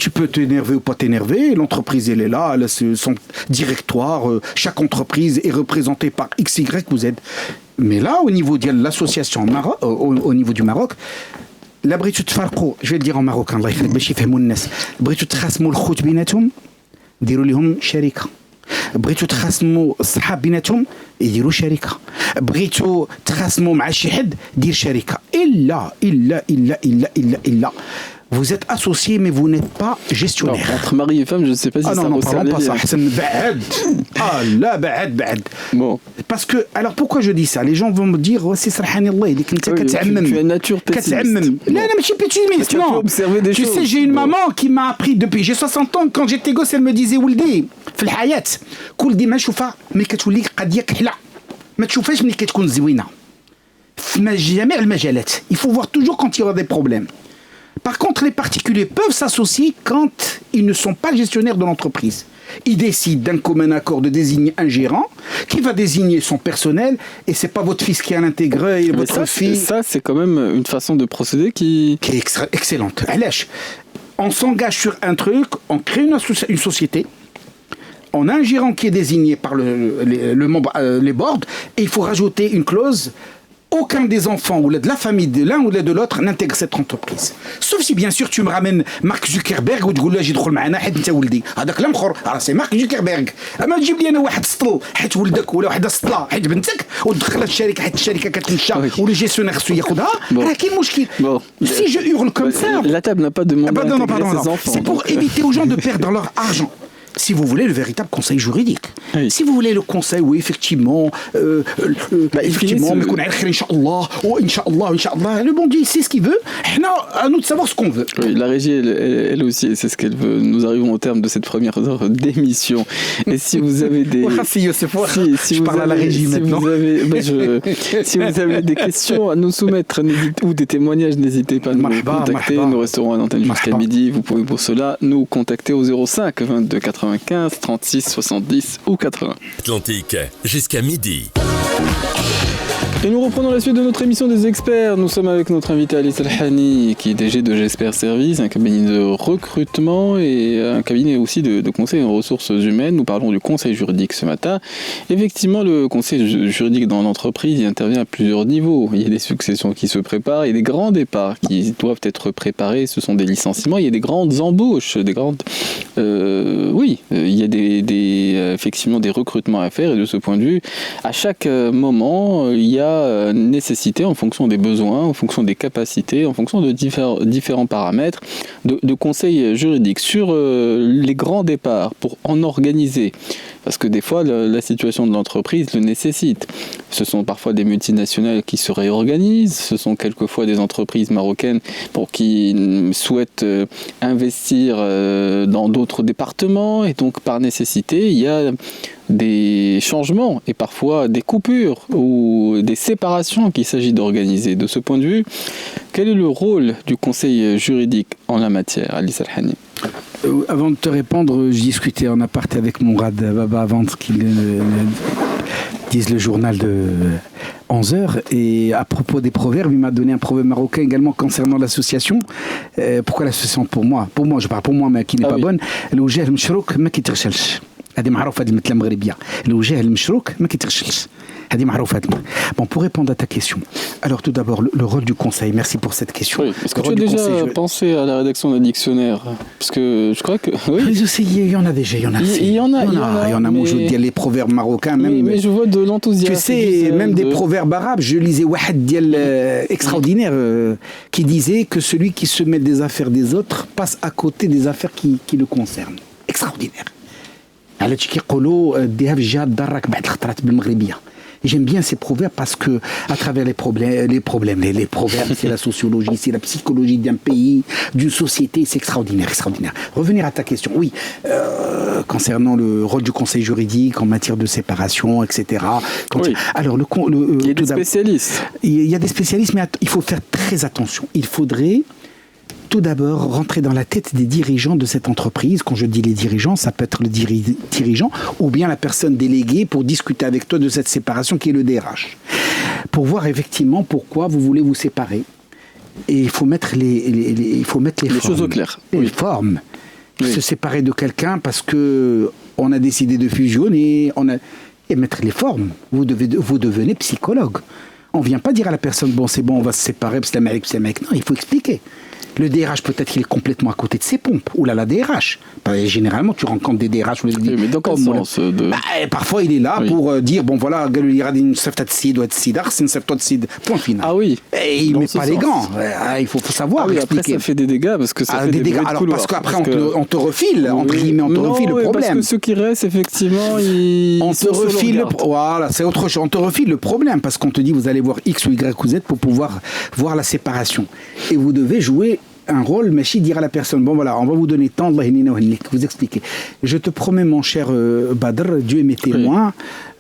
Tu peux t'énerver ou pas t'énerver. L'entreprise, elle est là, elle a son directoire. Chaque entreprise est représentée par X, Y ou Z. Mais là, au niveau de l'association au niveau du Maroc, la بغيتو تفرقوا, je vais le dire en marocain, الله يخليك باش يفهموا الناس. بغيتو تخاصموا الخوت بيناتهم, ديروا لهم شركه. بغيتو تخاصموا الصحاب بيناتهم, يديروا شركه. بغيتو تخاصموا مع شي حد, دير شركه. الا vous êtes associés, mais vous n'êtes pas gestionnaire. Alors, entre mari et femme, je ne sais pas si ça resserre les liens. Bon. Parce que, alors pourquoi je dis ça? Les gens vont me dire, c'est Sarhanillah, il dit que tu as une nature pessimiste. Non, mais je suis pessimiste, non. Tu sais, j'ai une maman qui m'a appris depuis, j'ai 60 ans, quand j'étais gosse, elle me disait, Ouldi, في الحياة, كل ديما نشوفها ملي كتولي قضية كحلة. ما تشوفهاش ملي كتكون زوينة. في جميع المجالات. Il faut voir toujours quand il y aura des problèmes. Par contre, les particuliers peuvent s'associer quand ils ne sont pas gestionnaires de l'entreprise. Ils décident d'un commun accord de désigner un gérant qui va désigner son personnel et c'est pas votre fils qui a intégré votre fille. Ça, c'est quand même une façon de procéder qui est excellente. On s'engage sur un truc, on crée une société. On a un gérant qui est désigné par les boards et il faut rajouter une clause. Aucun des enfants ou de la famille de l'un ou de l'autre n'intègre cette entreprise. Sauf si bien sûr tu me ramènes Mark Zuckerberg ou تقول له اجي دخل معنا حيت انت ولدي. هذاك لا مخر, سي مارك زوكربيرغ. اما تجيب لي انا واحد سطل حيت ولدك ولا واحده سطله حيت بنتك وتدخلها الشركه حيت الشركه كتمشى ولي جيسيونير خصو ياخذها, راه كاين مشكل. Si je hurle comme ça, la table n'a pas demandé à intégrer ses enfants. C'est pour éviter aux gens de perdre leur argent. Si vous voulez le véritable conseil juridique. Oui. Si vous voulez le conseil, oui, effectivement, mais qu'on a Inch'Allah, le bon Dieu, il sait ce qu'il veut. À nous de savoir ce qu'on veut. Oui, la régie, elle aussi, c'est ce qu'elle veut. Nous arrivons au terme de cette première heure d'émission. Et si vous avez des... je parle à la régie maintenant. Si vous avez des questions à nous soumettre ou des témoignages, n'hésitez pas à nous contacter. Nous resterons à l'antenne jusqu'à midi. Vous pouvez pour cela nous contacter au 05 22 95 36 70 ou 80. Atlantique, jusqu'à midi. Et nous reprenons la suite de notre émission des experts. Nous sommes avec notre invité Alice Alhani, qui est DG de J'espère Service, un cabinet de recrutement et un cabinet aussi de conseil en ressources humaines. Nous parlons du conseil juridique ce matin. Effectivement, le conseil juridique dans l'entreprise, il intervient à plusieurs niveaux. Il y a des successions qui se préparent, il y a des grands départs qui doivent être préparés. Ce sont des licenciements, il y a des grandes embauches, il y a effectivement des recrutements à faire. Et de ce point de vue, à chaque moment, il y a nécessité, en fonction des besoins, en fonction des capacités, en fonction de différents paramètres, de conseils juridiques sur les grands départs pour en organiser. Parce que des fois, la situation de l'entreprise le nécessite. Ce sont parfois des multinationales qui se réorganisent, ce sont quelquefois des entreprises marocaines qui souhaitent investir dans d'autres départements, et donc par nécessité, il y a des changements et parfois des coupures ou des séparations qu'il s'agit d'organiser. De ce point de vue, quel est le rôle du conseil juridique en la matière, Alice Alhani? Avant de te répondre, je discutais en aparté avec mon Rad Baba avant qu'il dise le journal de 11h, et à propos des proverbes, il m'a donné un proverbe marocain également concernant l'association. Pourquoi l'association? Pour moi, je parle pour moi, mais qui n'est pas bonne. الوجه المشروك ما كيتغسلش. هذه معروفة هذه المثل المغربية. الوجه المشروك ما كيتغسلش. هذه معروفة. Bon, pour répondre à ta question. Alors tout d'abord, le rôle du conseil. Merci pour cette question. Oui. Est-ce que tu as déjà pensé à la rédaction d'un dictionnaire? Parce que je crois que... Oui. Il y en a déjà, il y en a. Il y en a, moi je veux dire les proverbes marocains. Même, mais je vois de l'enthousiasme. Tu sais, même des proverbes arabes. Je lisais Wahed Dial extraordinaire qui disait que celui qui se met des affaires des autres passe à côté des affaires qui le concernent. Extraordinaire. علاش كيقولوا ديها في الجهه ضرك بعد الخطرات بالمغربيه. J'aime bien ces proverbes parce que à travers les proverbes, c'est la sociologie, c'est la psychologie d'un pays, d'une société, c'est extraordinaire. Revenir à ta question, oui, concernant le rôle du conseil juridique en matière de séparation, etc. Oui. Alors il y a des spécialistes. Il y a des spécialistes, mais il faut faire très attention. Il faudrait tout d'abord rentrer dans la tête des dirigeants de cette entreprise. Quand je dis les dirigeants, ça peut être le dirigeant ou bien la personne déléguée pour discuter avec toi de cette séparation qui est le DRH. Pour voir effectivement pourquoi vous voulez vous séparer. Et il faut mettre les choses au clair. Les formes. se séparer de quelqu'un parce que on a décidé de fusionner, et mettre les formes. Vous devenez psychologue. On ne vient pas dire à la personne, bon, c'est bon, on va se séparer, c'est mec. Non, il faut expliquer. Le DRH, peut-être qu'il est complètement à côté de ses pompes. Ou là, la DRH. Généralement, tu rencontres des DRH où ils disent... Mais dans quel sens parfois, il est là pour dire, bon, voilà, il y a une point final. Ah oui. Et il ne met pas les gants. Il faut savoir expliquer. Après, ça fait des dégâts, parce que ça fait des dégâts. Alors, parce qu'après, on te refile, entre guillemets, on te refile le problème. Parce que ceux qui restent, effectivement, on te refile voilà, c'est autre chose. On te refile le problème, parce qu'on te dit, vous allez voir X ou Y ou Z pour pouvoir voir la séparation. Et vous devez jouer un rôle, mais dire à la personne, bon voilà, on va vous donner tant, vous expliquer. Je te promets, mon cher Badr, Dieu est mes témoins,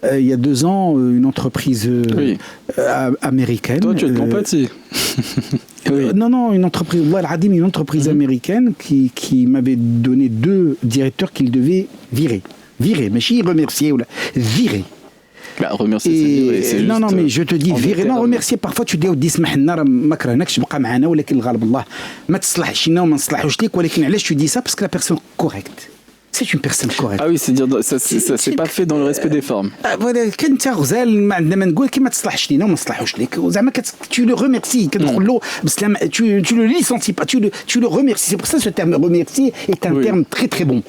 il y a 2 ans, une entreprise américaine... Toi, tu as de l'empathie. Non, une entreprise américaine qui m'avait donné 2 directeurs qu'il devait virer. Mais je remercier, virer. Bah, remercier, c'est non, mais je te dis, virer. Non, remercier, parfois tu dis, tu dis ça parce que la personne est correcte. C'est une personne correcte. Ah oui, c'est-à-dire ça c'est pas fait dans le respect des formes. Voilà, كنت غزال عندما نقول كي ما تصلحش لينا وما نصلحوش لك زعما tu le remercies كتدخل له بسلام tu le licencies pas tu le remercies. C'est pour ça que ce terme remercier est un terme très très bon.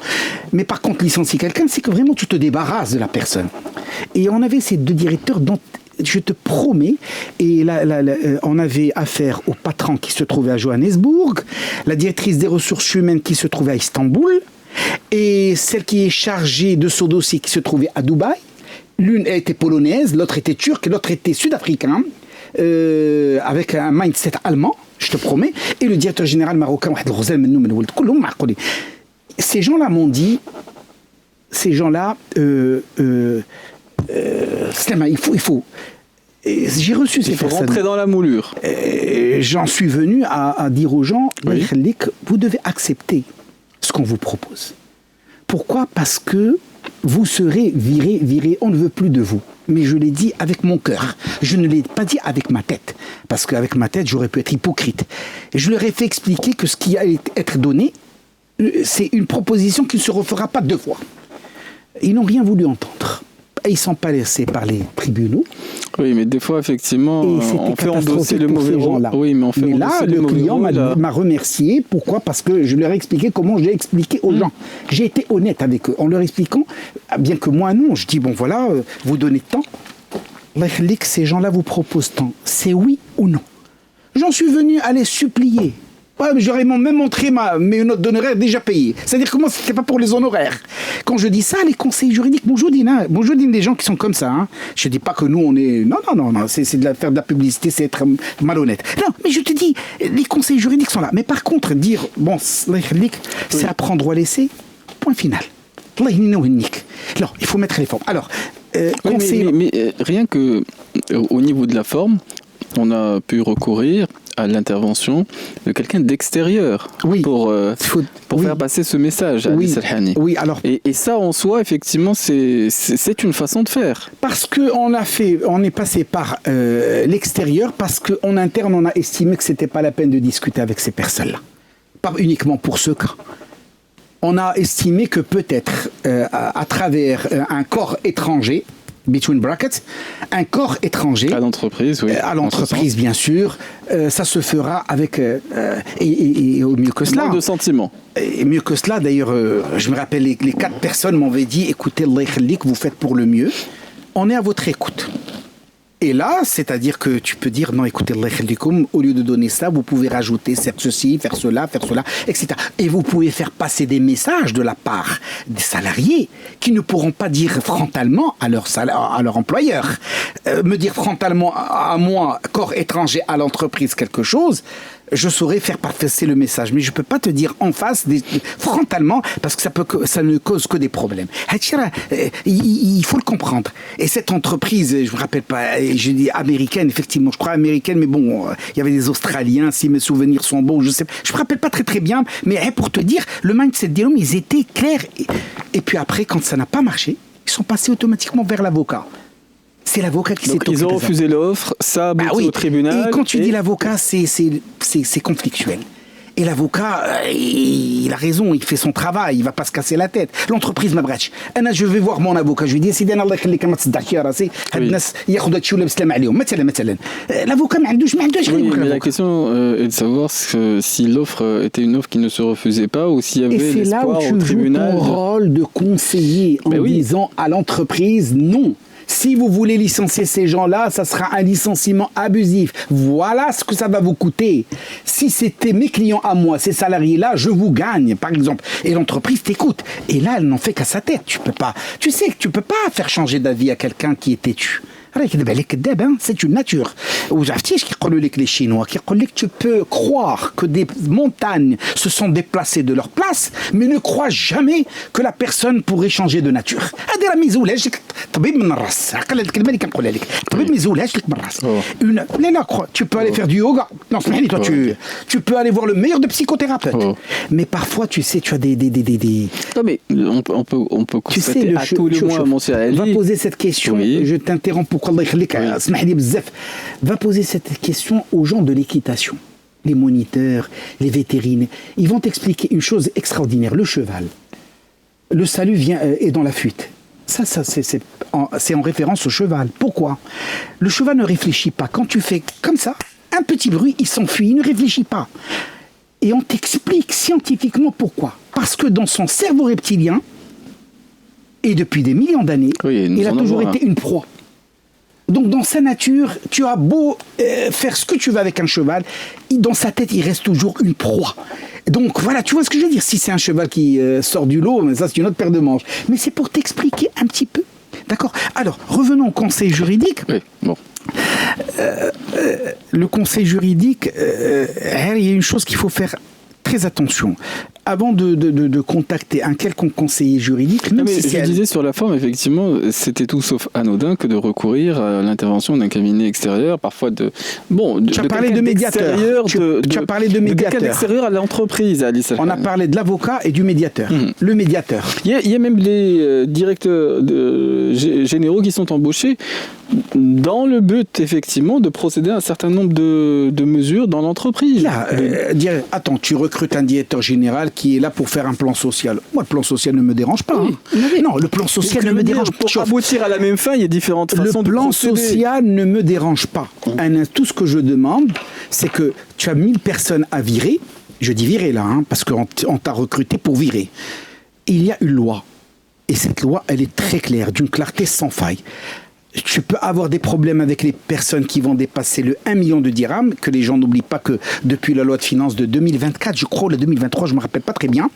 Mais par contre licencier quelqu'un, c'est que vraiment tu te débarrasses de la personne. Et on avait ces 2 directeurs dont je te promets, et on avait affaire au patron qui se trouvait à Johannesburg, la directrice des ressources humaines qui se trouvait à Istanbul, et celle qui est chargée de ce dossier qui se trouvait à Dubaï. L'une était polonaise, l'autre était turque, l'autre était sud-africain, avec un mindset allemand, je te promets, et le directeur général marocain. Ces gens-là m'ont dit, il faut. J'ai reçu ces personnes. Il faut rentrer dans la moulure. J'en suis venu à dire aux gens, vous devez accepter ce qu'on vous propose. Pourquoi ? Parce que vous serez viré, on ne veut plus de vous. Mais je l'ai dit avec mon cœur. Je ne l'ai pas dit avec ma tête. Parce qu'avec ma tête, j'aurais pu être hypocrite. Et je leur ai fait expliquer que ce qui allait être donné, c'est une proposition qui ne se refera pas 2 fois. Ils n'ont rien voulu entendre. Ils ne sont pas laissés par les tribunaux. Oui, mais des fois, effectivement, on fait endosser le mauvais rôle. Oui, mais là, le client m'a remercié. Pourquoi ? Parce que je leur ai expliqué comment j'ai expliqué aux gens. J'ai été honnête avec eux en leur expliquant, bien que moi, non. Je dis, bon, voilà, vous donnez tant. Ces gens-là vous proposent tant. C'est oui ou non. J'en suis venu à les supplier. Ouais, j'aurais même montré mes notes d'honoraires déjà payées. C'est-à-dire que moi, c'était pas pour les honoraires. Quand je dis ça, les conseils juridiques, bonjour des gens qui sont comme ça. Hein. Je dis pas que nous, on est... Non, c'est faire de la publicité, c'est être malhonnête. Non, mais je te dis, les conseils juridiques sont là. Mais par contre, dire, bon, c'est à prendre ou à laisser, point final. Non, il faut mettre les formes. Alors, mais rien que au niveau de la forme, on a pu recourir à l'intervention de quelqu'un d'extérieur pour faire passer ce message à Ali Serhani. Oui, alors... Et ça, en soi, effectivement, c'est une façon de faire. Parce qu'on est passé par l'extérieur, parce qu'en interne, on a estimé que ce n'était pas la peine de discuter avec ces personnes-là. Pas uniquement pour ce cas. On a estimé que peut-être, à travers un corps étranger, between brackets, un corps étranger à l'entreprise, oui, à l'entreprise bien sûr, ça se fera avec et mieux que cela. De sentiments. Et mieux que cela, d'ailleurs, je me rappelle les 4 personnes m'avaient dit, écoutez, Allah yakhlik, vous faites pour le mieux, on est à votre écoute. Et là, c'est-à-dire que tu peux dire, non, écoutez, Allah yakhlikum, au lieu de donner ça, vous pouvez rajouter ceci, faire cela, etc. Et vous pouvez faire passer des messages de la part des salariés qui ne pourront pas dire frontalement à leur employeur. Me dire frontalement à moi, corps étranger à l'entreprise, quelque chose, je saurais faire passer le message. Mais je ne peux pas te dire en face, frontalement, parce que ça ne cause que des problèmes. Il faut le comprendre. Et cette entreprise, je ne me rappelle pas, je dis américaine, effectivement, je crois américaine, mais bon, il y avait des Australiens, si mes souvenirs sont bons, je ne me rappelle pas très très bien, mais pour te dire, le mindset des hommes, ils étaient clairs. Et puis après, quand ça n'a pas marché, ils sont passés automatiquement vers l'avocat. C'est l'avocat qui s'est occupé. Ils ont refusé l'offre, ça a abouti au tribunal. Et quand tu dis l'avocat, c'est conflictuel. Et l'avocat, il a raison, il fait son travail, il va pas se casser la tête. L'entreprise m'a brach. Je vais voir mon avocat, je lui dis سيدي انا الله يخليك ما تصدعش يا راسي هاد الناس ياخذوا هادشي ولا بسلام عليهم مثلا l'avocat ما عندوش Oui, mais la question est de savoir si l'offre était une offre qui ne se refusait pas ou s'il y avait l'espoir au tribunal. Et c'est là où tu joues ton rôle de conseiller en disant à l'entreprise non. Si vous voulez licencier ces gens-là, ça sera un licenciement abusif. Voilà ce que ça va vous coûter. Si c'était mes clients à moi, ces salariés-là, je vous gagne, par exemple. Et l'entreprise t'écoute. Et là, elle n'en fait qu'à sa tête. Tu sais que tu peux pas faire changer d'avis à quelqu'un qui est têtu. C'est une nature. Les Chinois tu peux croire que des montagnes se sont déplacées de leur place, mais ne crois jamais que la personne pourrait changer de nature. Tu peux aller faire du yoga. Non, toi, tu peux aller voir le meilleur de psychothérapeutes. Mais parfois, tu sais, tu as des... Non, mais on peut constater à tous les mois, mon cher Ali. Va poser cette question. Je t'interromps pour va poser cette question aux gens de l'équitation, les moniteurs, les vétérinaires. Ils vont t'expliquer une chose extraordinaire. Le cheval, le salut est dans la fuite. Ça c'est en référence au cheval. Pourquoi ? Le cheval ne réfléchit pas. Quand tu fais comme ça, un petit bruit, il s'enfuit, il ne réfléchit pas. Et on t'explique scientifiquement pourquoi. Parce que dans son cerveau reptilien, et depuis des millions d'années, il a toujours été une proie. Donc dans sa nature, tu as beau faire ce que tu veux avec un cheval, dans sa tête, il reste toujours une proie. Donc voilà, tu vois ce que je veux dire. Si c'est un cheval qui sort du lot, ça c'est une autre paire de manches. Mais c'est pour t'expliquer un petit peu. D'accord ? Alors, revenons au conseil juridique. Oui, bon. Le conseil juridique, il y a une chose qu'il faut faire très attention. Avant de contacter un quelconque conseiller juridique... Même si je disais sur la forme, effectivement, c'était tout sauf anodin que de recourir à l'intervention d'un cabinet extérieur, parfois de... Bon, tu as parlé de médiateur. Tu as parlé de médiateur. De quelqu'un d'extérieur à l'entreprise, Alice. On a parlé de l'avocat et du médiateur. Le médiateur. Il y a même les directeurs généraux qui sont embauchés dans le but, effectivement, de procéder à un certain nombre de mesures dans l'entreprise. Là, attends, tu recrutes un directeur général qui est là pour faire un plan social. Moi, le plan social ne me dérange pas. Oui. Non, le plan social ne me dérange pas. Pour aboutir à la même fin, il y a différentes façons de procéder. Le plan social ne me dérange pas. Tout ce que je demande, c'est que tu as 1000 personnes à virer. Je dis virer là, parce qu'on t'a recruté pour virer. Il y a une loi. Et cette loi, elle est très claire, d'une clarté sans faille. Tu peux avoir des problèmes avec les personnes qui vont dépasser le 1 million de dirhams, que les gens n'oublient pas que depuis la loi de finances de 2024, je crois, ou la 2023, je ne me rappelle pas très bien,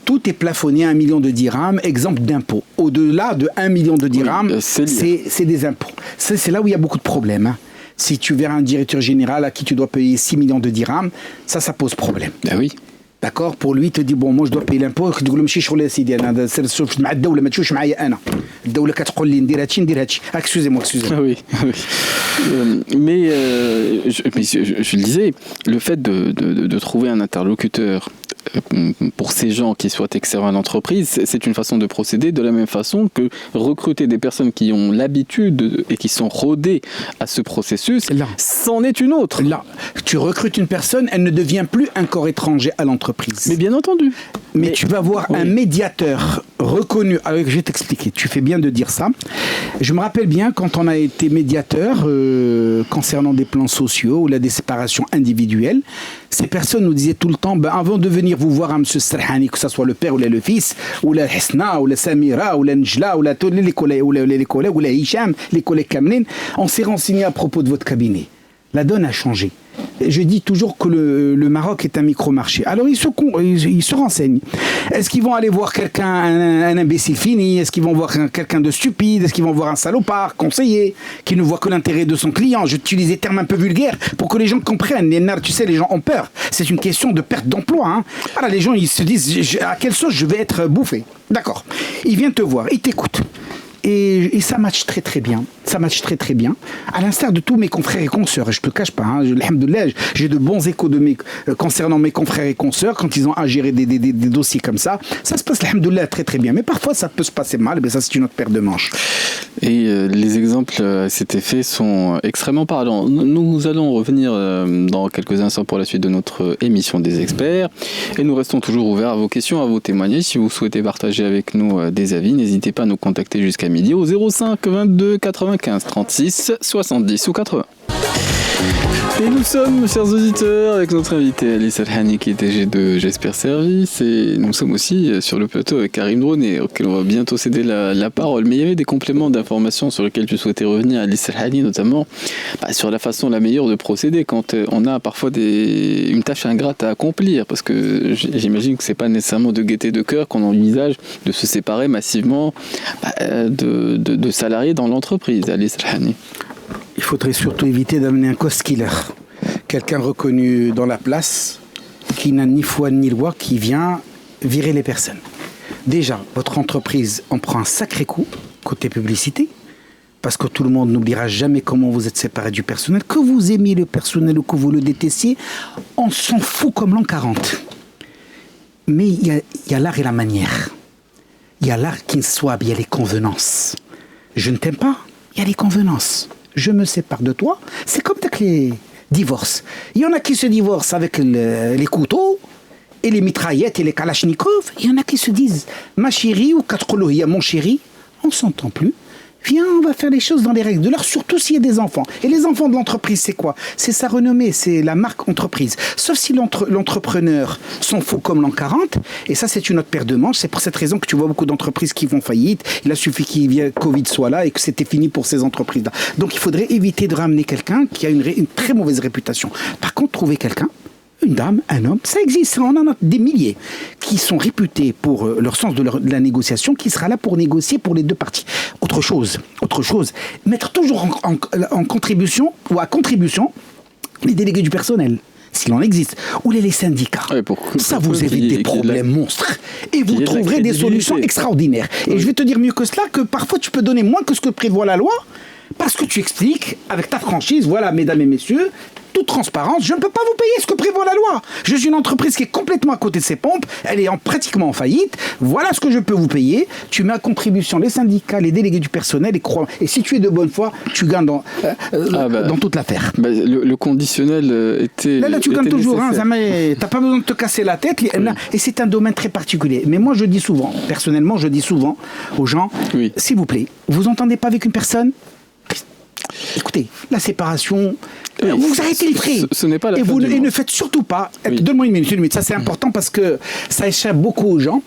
tout est plafonné à 1 million de dirhams, exemple d'impôts. Au-delà de 1 million de dirhams, c'est des impôts. C'est là où il y a beaucoup de problèmes. Si tu verras un directeur général à qui tu dois payer 6 millions de dirhams, ça pose problème. Ah oui. D'accord, pour lui, il te dit bon, moi je dois payer l'impôt, tu dis ماشي شغل يا سيدي انا سير مع الدوله ما تشوفش معايا انا الدوله كتقول لي ندير هادشي excusez-moi. Oui. Mais je le disais, le fait de trouver un interlocuteur pour ces gens qui soient extérieurs à l'entreprise, c'est une façon de procéder de la même façon que recruter des personnes qui ont l'habitude et qui sont rodées à ce processus, c'en est une autre. Là, tu recrutes une personne, elle ne devient plus un corps étranger à l'entreprise. Mais bien entendu. Mais tu vas voir un médiateur reconnu. Alors, je vais t'expliquer, tu fais bien de dire ça. Je me rappelle bien quand on a été médiateur concernant des plans sociaux ou des séparations individuelles, ces personnes nous disaient tout le temps, avant de venir vous voir à M. Serhani, que ce soit le père ou le fils, ou la Hesna, ou la Samira, ou la Njla, ou les collègues, ou la Hicham, les collègues Kamlin, on s'est renseigné à propos de votre cabinet. La donne a changé. Je dis toujours que le Maroc est un micro-marché. Alors ils se renseignent. Est-ce qu'ils vont aller voir quelqu'un, un imbécile fini? Est-ce qu'ils vont voir quelqu'un de stupide? Est-ce qu'ils vont voir un salopard, conseiller, qui ne voit que l'intérêt de son client? J'utilise des termes un peu vulgaires pour que les gens comprennent. Tu sais, les gens ont peur. C'est une question de perte d'emploi. Alors les gens, ils se disent, à quelle sauce je vais être bouffé? D'accord. Il vient te voir, il t'écoute. Et ça matche très très bien. Ça matche très très bien. À l'instar de tous mes confrères et consoeurs, et je te le cache pas, alhamdoulilah, j'ai de bons échos concernant mes confrères et consoeurs quand ils ont à gérer des dossiers comme ça. Ça se passe, alhamdoulilah, très très bien. Mais parfois, ça peut se passer mal, mais ça, c'est une autre paire de manches. Et les exemples à cet effet sont extrêmement parlants. Nous allons revenir dans quelques instants pour la suite de notre émission des experts. Et nous restons toujours ouverts à vos questions, à vos témoignages. Si vous souhaitez partager avec nous des avis, n'hésitez pas à nous contacter jusqu'à midi au 05 22 95 36 70 ou 80. Et nous sommes, chers auditeurs, avec notre invité Alice Al-Hani qui est DG de J'espère Service, et nous sommes aussi sur le plateau avec Karim Droné auquel on va bientôt céder la parole. Mais il y avait des compléments d'informations sur lesquels tu souhaitais revenir, Alice Al-Hani, notamment sur la façon la meilleure de procéder quand on a parfois une tâche ingrate à accomplir, parce que j'imagine que c'est pas nécessairement de gaieté de cœur qu'on envisage de se séparer massivement de salariés dans l'entreprise. Alice Al-Hani. Il faudrait surtout éviter d'amener un cost killer, quelqu'un reconnu dans la place, qui n'a ni foi ni loi, qui vient virer les personnes. Déjà, votre entreprise en prend un sacré coup, côté publicité, parce que tout le monde n'oubliera jamais comment vous êtes séparé du personnel. Que vous aimiez le personnel ou que vous le détestiez, on s'en fout comme l'an 40. Mais il y a l'art et la manière. Il y a l'art qui soit, il y a les convenances. Je ne t'aime pas, il y a les convenances. Je me sépare de toi. C'est comme avec les divorces. Il y en a qui se divorcent avec les couteaux et les mitraillettes et les kalachnikovs. Il y en a qui se disent ma chérie ou Katkoulouhia, mon chéri. On ne s'entend plus. Viens, on va faire les choses dans les règles de l'art, surtout s'il y a des enfants. Et les enfants de l'entreprise, c'est quoi? C'est sa renommée, c'est la marque entreprise. Sauf si l'entrepreneur s'en fout comme l'an 40, et ça, c'est une autre paire de manches. C'est pour cette raison que tu vois beaucoup d'entreprises qui vont faillite. Il a suffi qu'il Covid soit là et que c'était fini pour ces entreprises-là. Donc, il faudrait éviter de ramener quelqu'un qui a une très mauvaise réputation. Par contre, trouver quelqu'un, une dame, un homme, ça existe, on en a des milliers qui sont réputés pour leur sens de la négociation, qui sera là pour négocier pour les deux parties. Autre chose, mettre toujours en contribution ou à contribution les délégués du personnel, s'il en existe, ou les syndicats. Ouais, ça vous évite des problèmes monstres et vous trouverez des solutions extraordinaires. Et je vais te dire mieux que cela, que parfois tu peux donner moins que ce que prévoit la loi, parce que tu expliques avec ta franchise, voilà, mesdames et messieurs, toute transparence, je ne peux pas vous payer ce que prévoit la loi. Je suis une entreprise qui est complètement à côté de ses pompes, elle est pratiquement en faillite, voilà ce que je peux vous payer, tu mets à contribution les syndicats, les délégués du personnel, et si tu es de bonne foi, tu gagnes dans toute l'affaire. Le conditionnel était... Là tu gagnes toujours, t'as pas besoin de te casser la tête, et c'est un domaine très particulier. Mais moi je dis souvent, personnellement, aux gens, s'il vous plaît, vous entendez pas avec une personne? Écoutez, la séparation, vous arrêtez les frais. Ce n'est pas la et ne faites surtout pas, donne-moi une minute, ça c'est important parce que ça échappe beaucoup aux gens,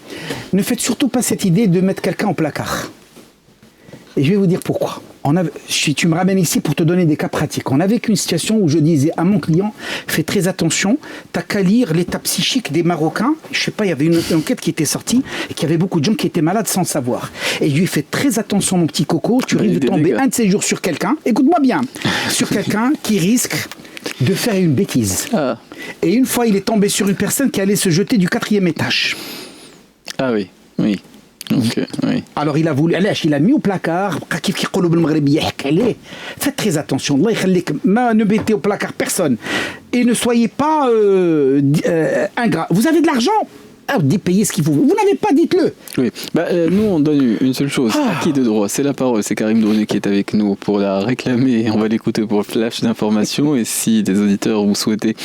ne faites surtout pas cette idée de mettre quelqu'un en placard. Et je vais vous dire pourquoi. Tu me ramènes ici pour te donner des cas pratiques. On avait une situation où je disais à mon client, fais très attention, t'as qu'à lire l'état psychique des Marocains. Je sais pas, il y avait une enquête qui était sortie et qu'il y avait beaucoup de gens qui étaient malades sans le savoir. Et je lui ai fait très attention, mon petit coco, tu risques de tomber un de ces jours sur quelqu'un, écoute-moi bien, sur quelqu'un qui risque de faire une bêtise. Et une fois, il est tombé sur une personne qui allait se jeter du 4e étage. Ah oui. Okay, oui. Alors il a mis au placard. Faites très attention. Ne mettez au placard personne. Et ne soyez pas ingrat. Vous avez de l'argent, payez ce qu'il faut. Vous n'avez pas, dites-le. Oui. Nous, on donne une seule chose. À qui de droit? C'est la parole. C'est Karim Droné qui est avec nous pour la réclamer. On va l'écouter pour le flash d'information. Et si des auditeurs vous souhaitez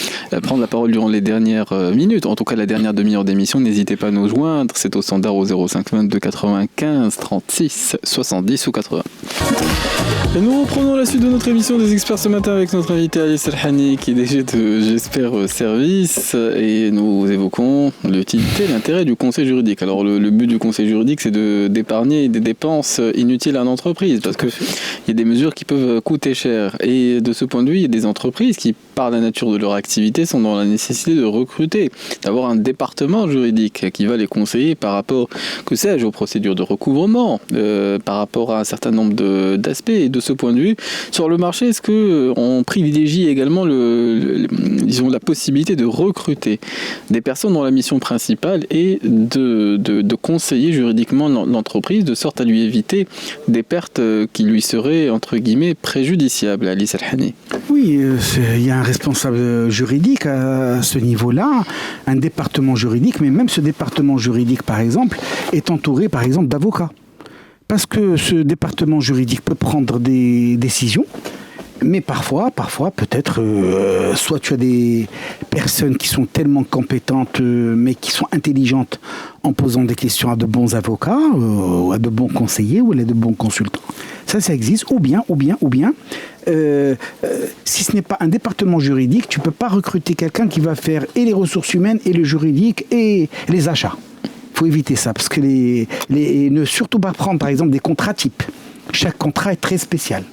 prendre la parole durant les dernières minutes, en tout cas la dernière demi-heure d'émission, n'hésitez pas à nous joindre. C'est au standard au 05 22 95 36 70 ou 80. Et nous reprenons la suite de notre émission des experts ce matin avec notre invité Alice Al-Hani qui est DG de J'espère Service, et nous évoquons l'utilité et l'intérêt du conseil juridique. Alors le but du conseil juridique, c'est d'épargner des dépenses inutiles à l'entreprise, parce qu'il y a des mesures qui peuvent coûter cher, et de ce point de vue, il y a des entreprises qui, par la nature de leur activité, sont dans la nécessité de recruter, d'avoir un département juridique qui va les conseiller par rapport, que sais-je, aux procédures de recouvrement, par rapport à un certain nombre d'aspects. Et de ce point de vue, sur le marché, est-ce qu'on privilégie également disons, la possibilité de recruter des personnes dont la mission principale principal est de conseiller juridiquement l'entreprise de sorte à lui éviter des pertes qui lui seraient, entre guillemets, préjudiciables, Alice Al-Hani. Oui, il y a un responsable juridique à ce niveau-là, un département juridique, mais même ce département juridique, par exemple, est entouré, par exemple, d'avocats. Parce que ce département juridique peut prendre des décisions, mais parfois, peut-être, soit tu as des personnes qui sont tellement compétentes, mais qui sont intelligentes en posant des questions à de bons avocats, à de bons conseillers ou à de bons consultants. Ça existe. Ou bien, si ce n'est pas un département juridique, tu ne peux pas recruter quelqu'un qui va faire et les ressources humaines, et le juridique, et les achats. Il faut éviter ça, parce que ne surtout pas prendre, par exemple, des contrats types. Chaque contrat est très spécial.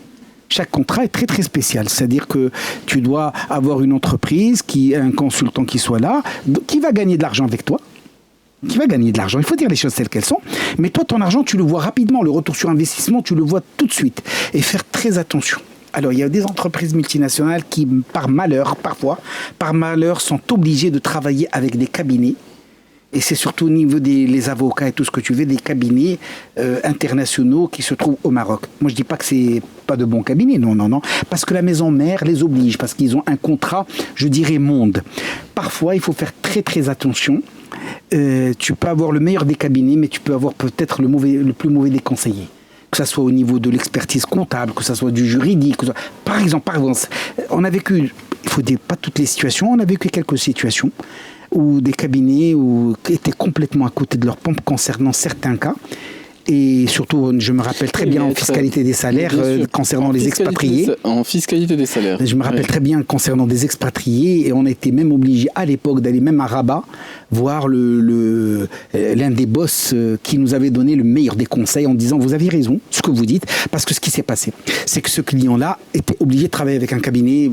Chaque contrat est très très spécial, c'est-à-dire que tu dois avoir une entreprise, un consultant qui soit là, qui va gagner de l'argent avec toi, il faut dire les choses telles qu'elles sont, mais toi ton argent tu le vois rapidement, le retour sur investissement tu le vois tout de suite, et faire très attention. Alors il y a des entreprises multinationales qui par malheur sont obligées de travailler avec des cabinets. Et c'est surtout au niveau des avocats et tout ce que tu veux, des cabinets internationaux qui se trouvent au Maroc. Moi, je dis pas que c'est pas de bons cabinets, non. Parce que la maison mère les oblige, parce qu'ils ont un contrat, je dirais, monde. Parfois, il faut faire très, très attention. Tu peux avoir le meilleur des cabinets, mais tu peux avoir peut-être le plus mauvais des conseillers. Que ça soit au niveau de l'expertise comptable, que ça soit du juridique. Par exemple, on a vécu, il faut dire pas toutes les situations, on a vécu quelques situations ou des cabinets qui étaient complètement à côté de leur pompe concernant certains cas. Et surtout, je me rappelle très bien en fiscalité des salaires concernant les expatriés. En fiscalité des salaires. Je me rappelle très bien concernant des expatriés et on était même obligé à l'époque d'aller même à Rabat voir l'un des boss qui nous avait donné le meilleur des conseils en disant vous avez raison, ce que vous dites, parce que ce qui s'est passé, c'est que ce client-là était obligé de travailler avec un cabinet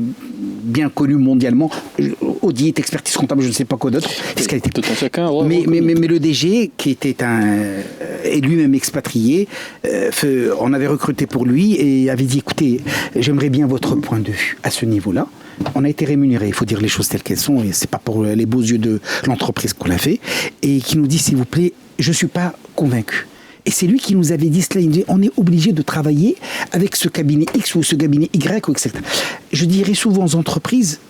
bien connu mondialement, audit, expertise comptable, je ne sais pas quoi d'autre, fiscalité. Tout en chacun, mais le DG, qui était est lui-même expatrié, on avait recruté pour lui et avait dit écoutez, j'aimerais bien votre point de vue à ce niveau-là. On a été rémunéré, il faut dire les choses telles qu'elles sont, et c'est pas pour les beaux yeux de l'entreprise qu'on l'a fait, et qui nous dit s'il vous plaît, je suis pas convaincu. Et c'est lui qui nous avait dit cela, il nous dit on est obligé de travailler avec ce cabinet X ou ce cabinet Y, etc. Je dirais souvent aux entreprises,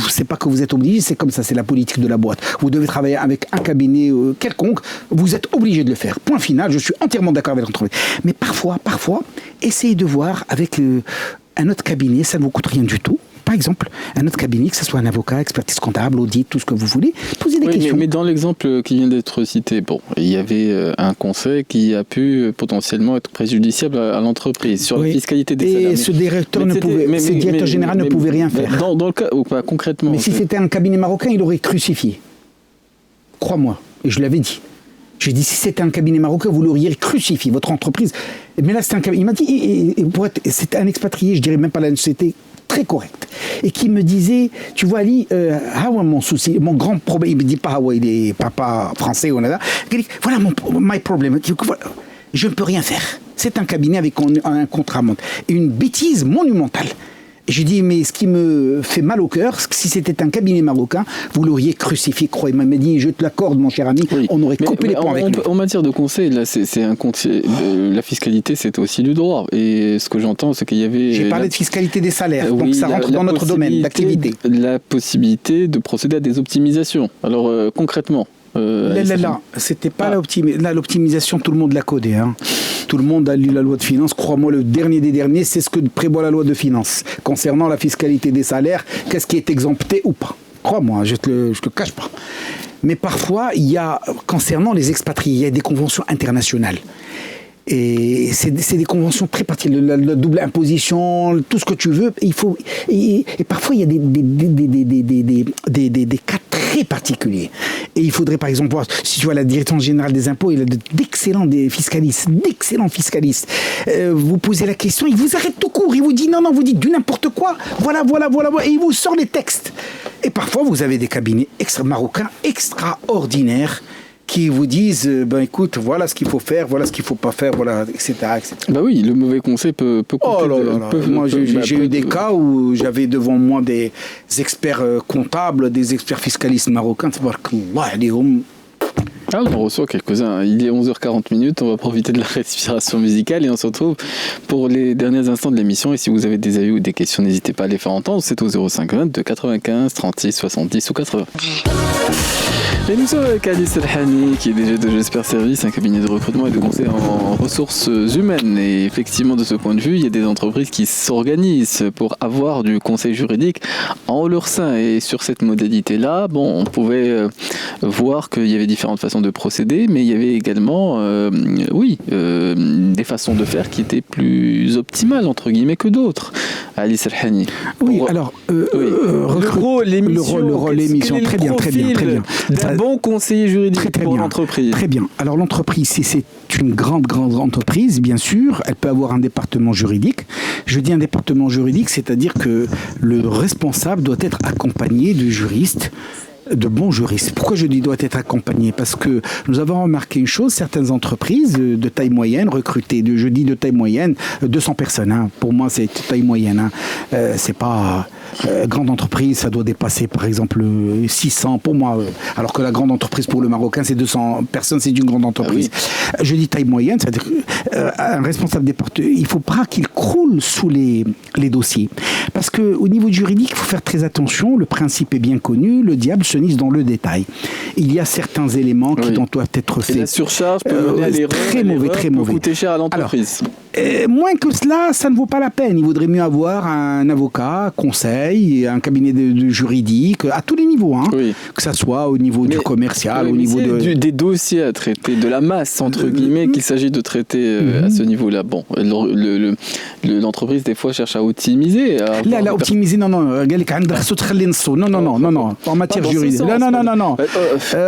c'est pas que vous êtes obligé, c'est comme ça, c'est la politique de la boîte. Vous devez travailler avec un cabinet quelconque, vous êtes obligé de le faire. Point final, je suis entièrement d'accord avec l'entreprise. Mais parfois, essayez de voir avec un autre cabinet, ça ne vous coûte rien du tout. Par exemple, un autre cabinet, que ce soit un avocat, expertise comptable, audit, tout ce que vous voulez, posez des questions. Mais dans l'exemple qui vient d'être cité, il y avait un conseil qui a pu potentiellement être préjudiciable à l'entreprise sur la fiscalité des salaires. Et ce directeur général ne pouvait rien faire. Dans le cas, concrètement. Mais si c'était un cabinet marocain, il aurait crucifié. Crois-moi, et je l'avais dit. J'ai dit, si c'était un cabinet marocain, vous l'auriez crucifié, votre entreprise. Mais là, c'était un cabinet. Il m'a dit, c'était un expatrié, je dirais même pas la société, très correct. Et qui me disait, tu vois, Ali, mon souci, mon grand problème, il me dit pas Hawa, il est papa français, on a là. Il dit, voilà my problem. Je ne peux rien faire. C'est un cabinet avec un contrat. Et une bêtise monumentale. Et je dis, mais ce qui me fait mal au cœur, c'est que si c'était un cabinet marocain, vous l'auriez crucifié, croyez. Il m'a dit, je te l'accorde, mon cher ami, on aurait coupé les ponts avec lui. En matière de conseil, là, la fiscalité, c'est aussi du droit. Et ce que j'entends, c'est qu'il y avait... J'ai parlé de fiscalité des salaires, donc ça rentre dans notre domaine d'activité. La possibilité de procéder à des optimisations. Alors, concrètement... c'était pas l'optimisation, tout le monde l'a codé. Tout le monde a lu la loi de finances. Crois-moi, le dernier des derniers, c'est ce que prévoit la loi de finances. Concernant la fiscalité des salaires, qu'est-ce qui est exempté ou pas? Crois-moi, je te cache pas. Mais parfois, il y a, concernant les expatriés, il y a des conventions internationales. Et c'est des conventions très particulières, la double imposition, tout ce que tu veux. Et parfois, il y a des cas très particuliers. Et il faudrait, par exemple, voir, si tu vois la direction générale des impôts, il a d'excellents fiscalistes. Vous posez la question, il vous arrête tout court, il vous dit non, vous dites du n'importe quoi, voilà, et il vous sort les textes. Et parfois, vous avez des cabinets marocains extraordinaires qui vous disent écoute, voilà ce qu'il faut faire, voilà ce qu'il ne faut pas faire, voilà, etc., etc. Bah oui, le mauvais conseil peut coûter. Oh là là là. Moi, j'ai eu des cas où j'avais devant moi des experts comptables, des experts fiscalistes marocains. Ah, on en reçoit quelques-uns. Il est 11h40, on va profiter de la respiration musicale et on se retrouve pour les derniers instants de l'émission. Et si vous avez des avis ou des questions, n'hésitez pas à les faire entendre. C'est au 05 de 95 36 70 ou 80. Et nous sommes avec Alice Elhani, qui est DG de J'espère Service, un cabinet de recrutement et de conseil en ressources humaines. Et effectivement, de ce point de vue, il y a des entreprises qui s'organisent pour avoir du conseil juridique en leur sein. Et sur cette modalité-là, bon, on pouvait voir qu'il y avait différentes façons de procéder, mais il y avait également, des façons de faire qui étaient plus optimales, entre guillemets, que d'autres. Alice Elhani. Oui, alors, le rôle, l'émission, très bien. D'un bon conseiller juridique pour l'entreprise. Très bien. Alors l'entreprise, c'est une grande entreprise, bien sûr. Elle peut avoir un département juridique. Je dis un département juridique, c'est-à-dire que le responsable doit être accompagné de juristes, de bons juristes. Pourquoi je dis doit être accompagné? Parce que nous avons remarqué une chose, certaines entreprises de taille moyenne recrutées, je dis de taille moyenne, 200 personnes. Hein. Pour moi, c'est taille moyenne. Hein. C'est pas grande entreprise, ça doit dépasser par exemple 600 pour moi. Alors que la grande entreprise pour le Marocain, c'est 200 personnes, c'est une grande entreprise. Ah oui. Je dis taille moyenne, c'est-à-dire un responsable département, il ne faut pas qu'il croule sous les dossiers. Parce qu'au niveau juridique, il faut faire très attention. Le principe est bien connu, le diable se niche dans le détail. Il y a certains éléments qui doivent être faits. Et la surcharge peut mener à l'erreur. Très mauvais. Peut coûter cher à l'entreprise. Alors, moins que cela, ça ne vaut pas la peine. Il vaudrait mieux avoir un avocat, conseil, un cabinet de juridique, à tous les niveaux. Hein. Oui. Que ça soit au niveau du commercial, au niveau des dossiers à traiter, de la masse, entre guillemets, qu'il s'agit de traiter à ce niveau-là. Bon, l'entreprise, des fois, cherche à optimiser. Là, optimiser, non. Non. En matière juridique. Non.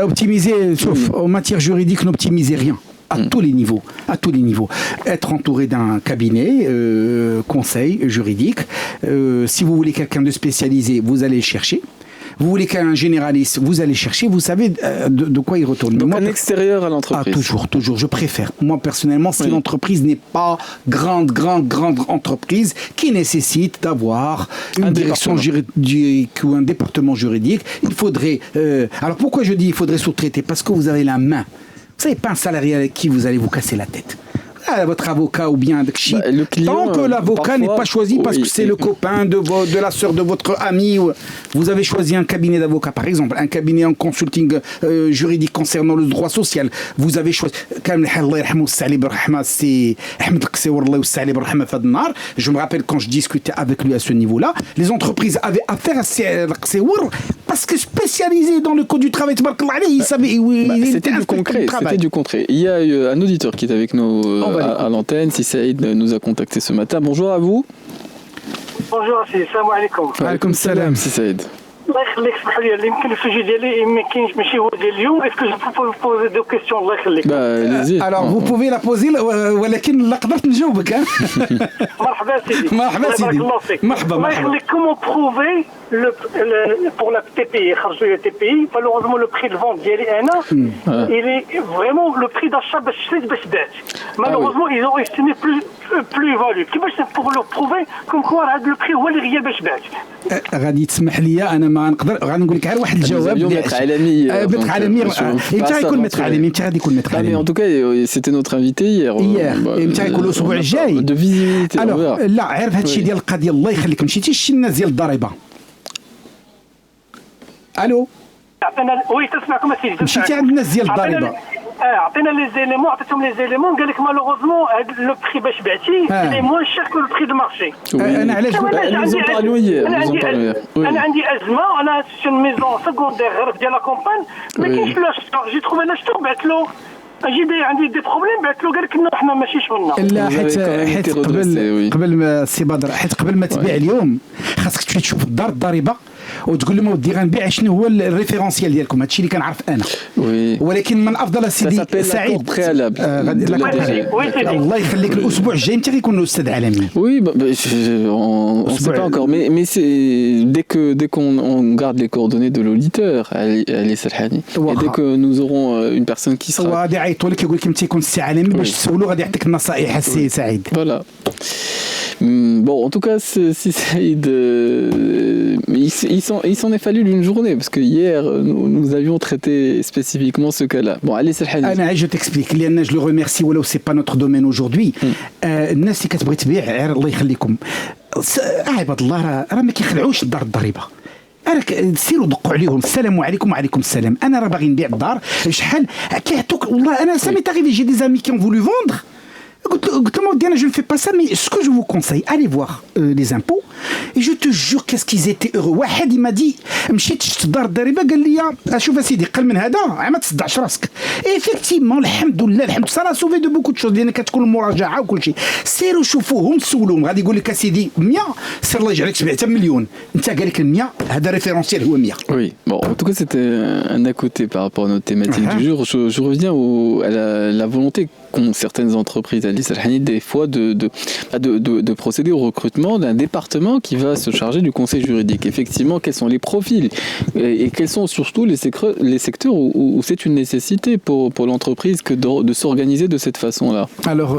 Optimiser, sauf en matière juridique, n'optimisez rien. À tous les niveaux. Être entouré d'un cabinet, conseil juridique. Si vous voulez quelqu'un de spécialisé, vous allez le chercher. Vous voulez qu'un généraliste, vous allez chercher, vous savez de quoi il retourne. Donc un extérieur à l'entreprise. Toujours, je préfère. Moi, personnellement, si l'entreprise n'est pas grande entreprise qui nécessite d'avoir une direction juridique ou un département juridique, il faudrait... alors pourquoi je dis il faudrait sous-traiter? Parce que vous avez la main. Vous savez pas un salarié avec qui vous allez vous casser la tête. Votre avocat ou bien tant que l'avocat n'est pas choisi parce que c'est le copain de la sœur de votre ami, vous avez choisi un cabinet d'avocat par exemple, un cabinet en consulting juridique concernant le droit social, vous avez choisi je me rappelle quand je discutais avec lui à ce niveau-là, les entreprises avaient affaire à ces parce que spécialisé dans le code du travail, il savait c'était du concret. Il y a un auditeur qui est avec nous à l'antenne, si Saïd nous a contacté ce matin. Bonjour à vous. Bonjour, salam alaikum. Alaikum salam, si Saïd. الله يخليك اسمح لي يمكن السوجي ديالي ما كاينش ماشي هو ديال اليوم اسكو جو بوز دو كيسيون الله يخليك alors vous pouvez la poser ولكن لا قدرت نجاوبك مرحبا سيدي مرحبا الله يخليك comment prouver pour la TPI خرجوا لي TPI malheureusement le prix de vente ديالي انا il est vraiment le prix d'achat باش شريت باش بعت malheureusement ils ont estimé plus value كيفاش pour leur prouver comme quoi هذا le prix هو اللي غير باش بعت غادي تسمح لي انا ما نقدر غادي نقول لك غير واحد الجواب متر عالمي انت غيكون متر عالمي انت غادي يكون متر عالمي en tout cas c'était notre invité hier انت غيكون الاسبوع الجاي de visibilité لا عارف هذا الشيء ديال القضيه الله يخليك مشيتي شي الناس ديال الضريبه الو وي تسمعكم سيدي مشيتي عند الناس ديال الضريبه عطينا لي زيليمون عطيتهم لي زيليمون قال لك مالوغوزمون لو بري باش بعتي لي موان شير كو لو بري دو مارشي انا علاش انا عندي ازمه انا سي اون ميزون سكوندير غير ديال لا كومبان ما كاينش لا جي تروفي لا شتو بعت له عندي دي بروبليم بعت له قال لك نو حنا ماشي شغلنا لا حيت قبل ما سي بدر حيت قبل ما تبيع اليوم خاصك تمشي تشوف الدار الضريبه وتقول لهم ودي غنبيع شنو هو الريفيرونسيال ديالكم هادشي اللي كنعرف انا ولكن من افضل سيدي سعيد الله يخليك الاسبوع الجاي انت غيكون الاستاذ عالمي oui on sait pas encore mais c'est dès qu'on garde les coordonnées de l'auditeur Ali Serhani et dès que nous aurons une personne qui sera غادي يعيطوا لك يقول لك امتى يكون السي عالمي باش تسولو غادي يعطيك النصائح السي سعيد voilà. Bon, en tout cas, si Saïd, il s'en est fallu d'une journée parce que hier, nous avions traité spécifiquement ce cas-là. Bon, allez, Serhani. Je t'explique. Liana, je le remercie. Voilà, c'est pas notre domaine aujourd'hui. الناس اللي كتبغي تبيع الله يخليكم. عباد الله راه ما كيخلعوش الدار الضريبه. سيروا دقوا عليهم السلام عليكم وعليكم السلام. انا راه باغي نبيع الدار شحال كيعطوك والله انا ça m'est arrivé j'ai des amis qui ont voulu vendre. Je ne fais pas ça, mais ce que je vous conseille, allez voir les impôts. Et je te jure, qu'est-ce qu'ils étaient heureux. واحد il m'a dit, مشيت شفت الدار الضريبه قال لي شوف اسيدي قل من هذا ما تصدعش راسك. Et effectivement, الحمد لله ça a sauvé de beaucoup de choses لان كتكون المراجعه وكل شيء. سيروا شوفوهم سولوهم غادي يقول لك اسيدي 100 سير الله يجعلك تبيع حتى مليون. انت قال لك 100 هذا ريفيرونسيال هو 100. Oui, bon, en tout cas c'était un à côté par rapport à notre thématique du jour. Je reviens à la volonté qu'ont certaines entreprises Ali Serhani des fois de procéder au recrutement d'un département qui va se charger du conseil juridique. Effectivement, quels sont les profils et quels sont surtout les secteurs où c'est une nécessité pour l'entreprise que de s'organiser de cette façon-là. Alors,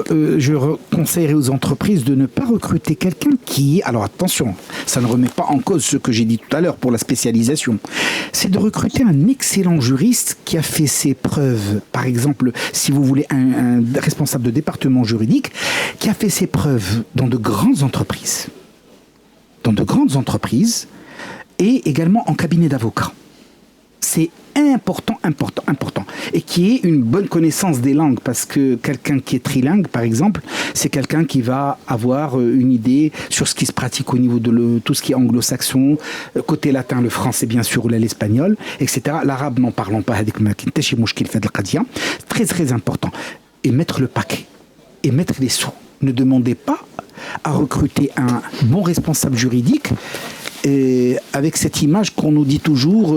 je conseillerais aux entreprises de ne pas recruter quelqu'un qui... Alors attention, ça ne remet pas en cause ce que j'ai dit tout à l'heure pour la spécialisation. C'est de recruter un excellent juriste qui a fait ses preuves. Par exemple, si vous voulez un responsable de département juridique qui a fait ses preuves dans de grandes entreprises. Et également en cabinet d'avocat. C'est important. Et qui ait une bonne connaissance des langues, parce que quelqu'un qui est trilingue, par exemple, c'est quelqu'un qui va avoir une idée sur ce qui se pratique au niveau de tout ce qui est anglo-saxon, côté latin, le français bien sûr, ou l'espagnol, etc. L'arabe, n'en parlons pas, très important. Et mettre le paquet, et mettre les sous. Ne demandez pas à recruter un bon responsable juridique avec cette image qu'on nous dit toujours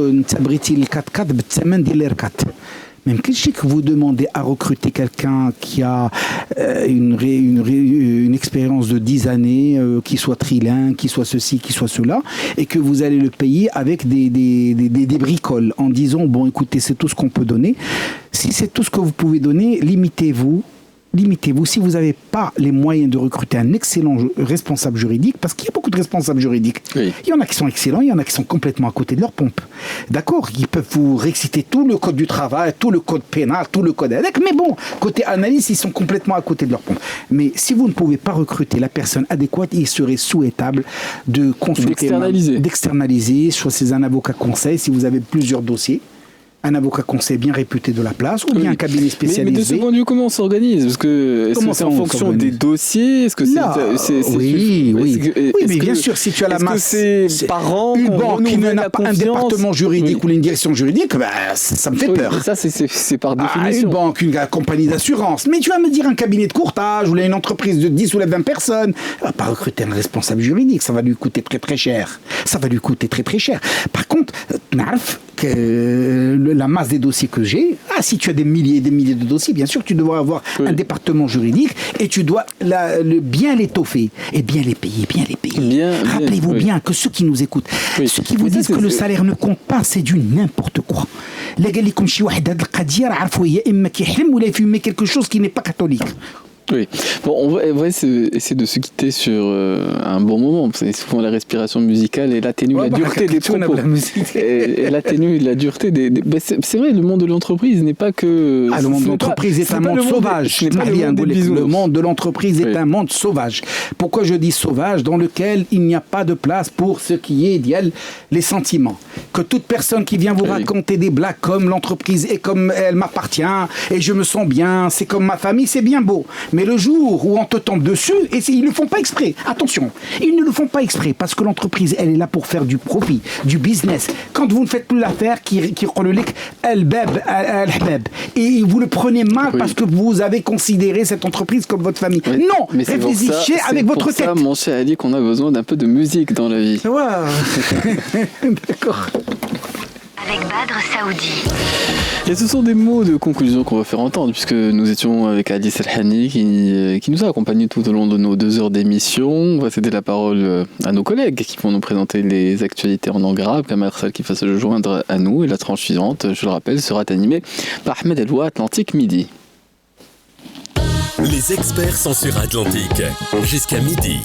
même que vous demandez à recruter quelqu'un qui a une expérience de 10 années, qui soit trilingue, qui soit ceci, qui soit cela, et que vous allez le payer avec des bricoles en disant bon écoutez c'est tout ce qu'on peut donner. Si c'est tout ce que vous pouvez donner, limitez-vous. Si vous n'avez pas les moyens de recruter un excellent responsable juridique, parce qu'il y a beaucoup de responsables juridiques. Oui. Il y en a qui sont excellents, il y en a qui sont complètement à côté de leur pompe. D'accord, ils peuvent vous réciter tout le code du travail, tout le code pénal, tout le code ADEC, mais bon, côté analyse, ils sont complètement à côté de leur pompe. Mais si vous ne pouvez pas recruter la personne adéquate, il serait souhaitable de consulter, d'externaliser, choisir un avocat conseil si vous avez plusieurs dossiers. Un avocat conseil bien réputé de la place ou bien un cabinet spécialisé. Mais de ce point de vue, comment on s'organise? Parce que c'est en fonction des dossiers? Est-ce que oui, mais bien sûr, si tu as la masse, c'est par an, une banque qui n'a pas un département juridique ou une direction juridique, ça me fait peur. Ça, c'est par définition. Une banque, une compagnie d'assurance. Mais tu vas me dire un cabinet de courtage ou une entreprise de 10 ou 20 personnes, elle va pas recruter un responsable juridique, ça va lui coûter très cher. Par contre, la masse des dossiers que j'ai, si tu as des milliers et des milliers de dossiers, bien sûr, tu dois avoir un département juridique et tu dois bien l'étoffer et bien les payer. Rappelez-vous bien que ceux qui nous écoutent, ceux qui vous disent que le salaire ne compte pas, c'est du n'importe quoi. لا قال لكم شي واحد هاد القضيه راه عرفوا هي اما كيحلم ولا يفهمي quelque chose qui n'est pas catholique. Oui. Bon, on va essayer de se quitter sur un bon moment. C'est souvent la respiration musicale et l'atténue la dureté des propos. Et l'atténue la dureté des... C'est vrai, le monde de l'entreprise n'est pas que... le monde de l'entreprise est un monde sauvage. Le monde de l'entreprise est un monde sauvage. Pourquoi je dis sauvage? Dans lequel il n'y a pas de place pour ce qui est les sentiments. Que toute personne qui vient vous raconter des blagues comme l'entreprise est comme elle m'appartient et je me sens bien, c'est comme ma famille, c'est bien beau. Mais Mais le jour où on te tombe dessus, et ils ne le font pas exprès, attention, ils ne le font pas exprès parce que l'entreprise, elle est là pour faire du profit, du business. Quand vous ne faites plus l'affaire, qui reléque et vous le prenez mal parce que vous avez considéré cette entreprise comme votre famille. Oui, non, réfléchissez avec votre tête. C'est pour ça, mon cher Ali, qu'on a besoin d'un peu de musique dans la vie. Ouais. D'accord. Avec Badr Saoudi. Et ce sont des mots de conclusion qu'on va faire entendre, puisque nous étions avec Ali Serhani qui nous a accompagnés tout au long de nos 2 heures d'émission. On va céder la parole à nos collègues qui vont nous présenter les actualités en langue arabe, Kamer Sal qui va se joindre à nous. Et la tranche suivante, je le rappelle, sera animée par Ahmed Eloua, Atlantique Midi. Les experts sont sur Atlantique, jusqu'à midi.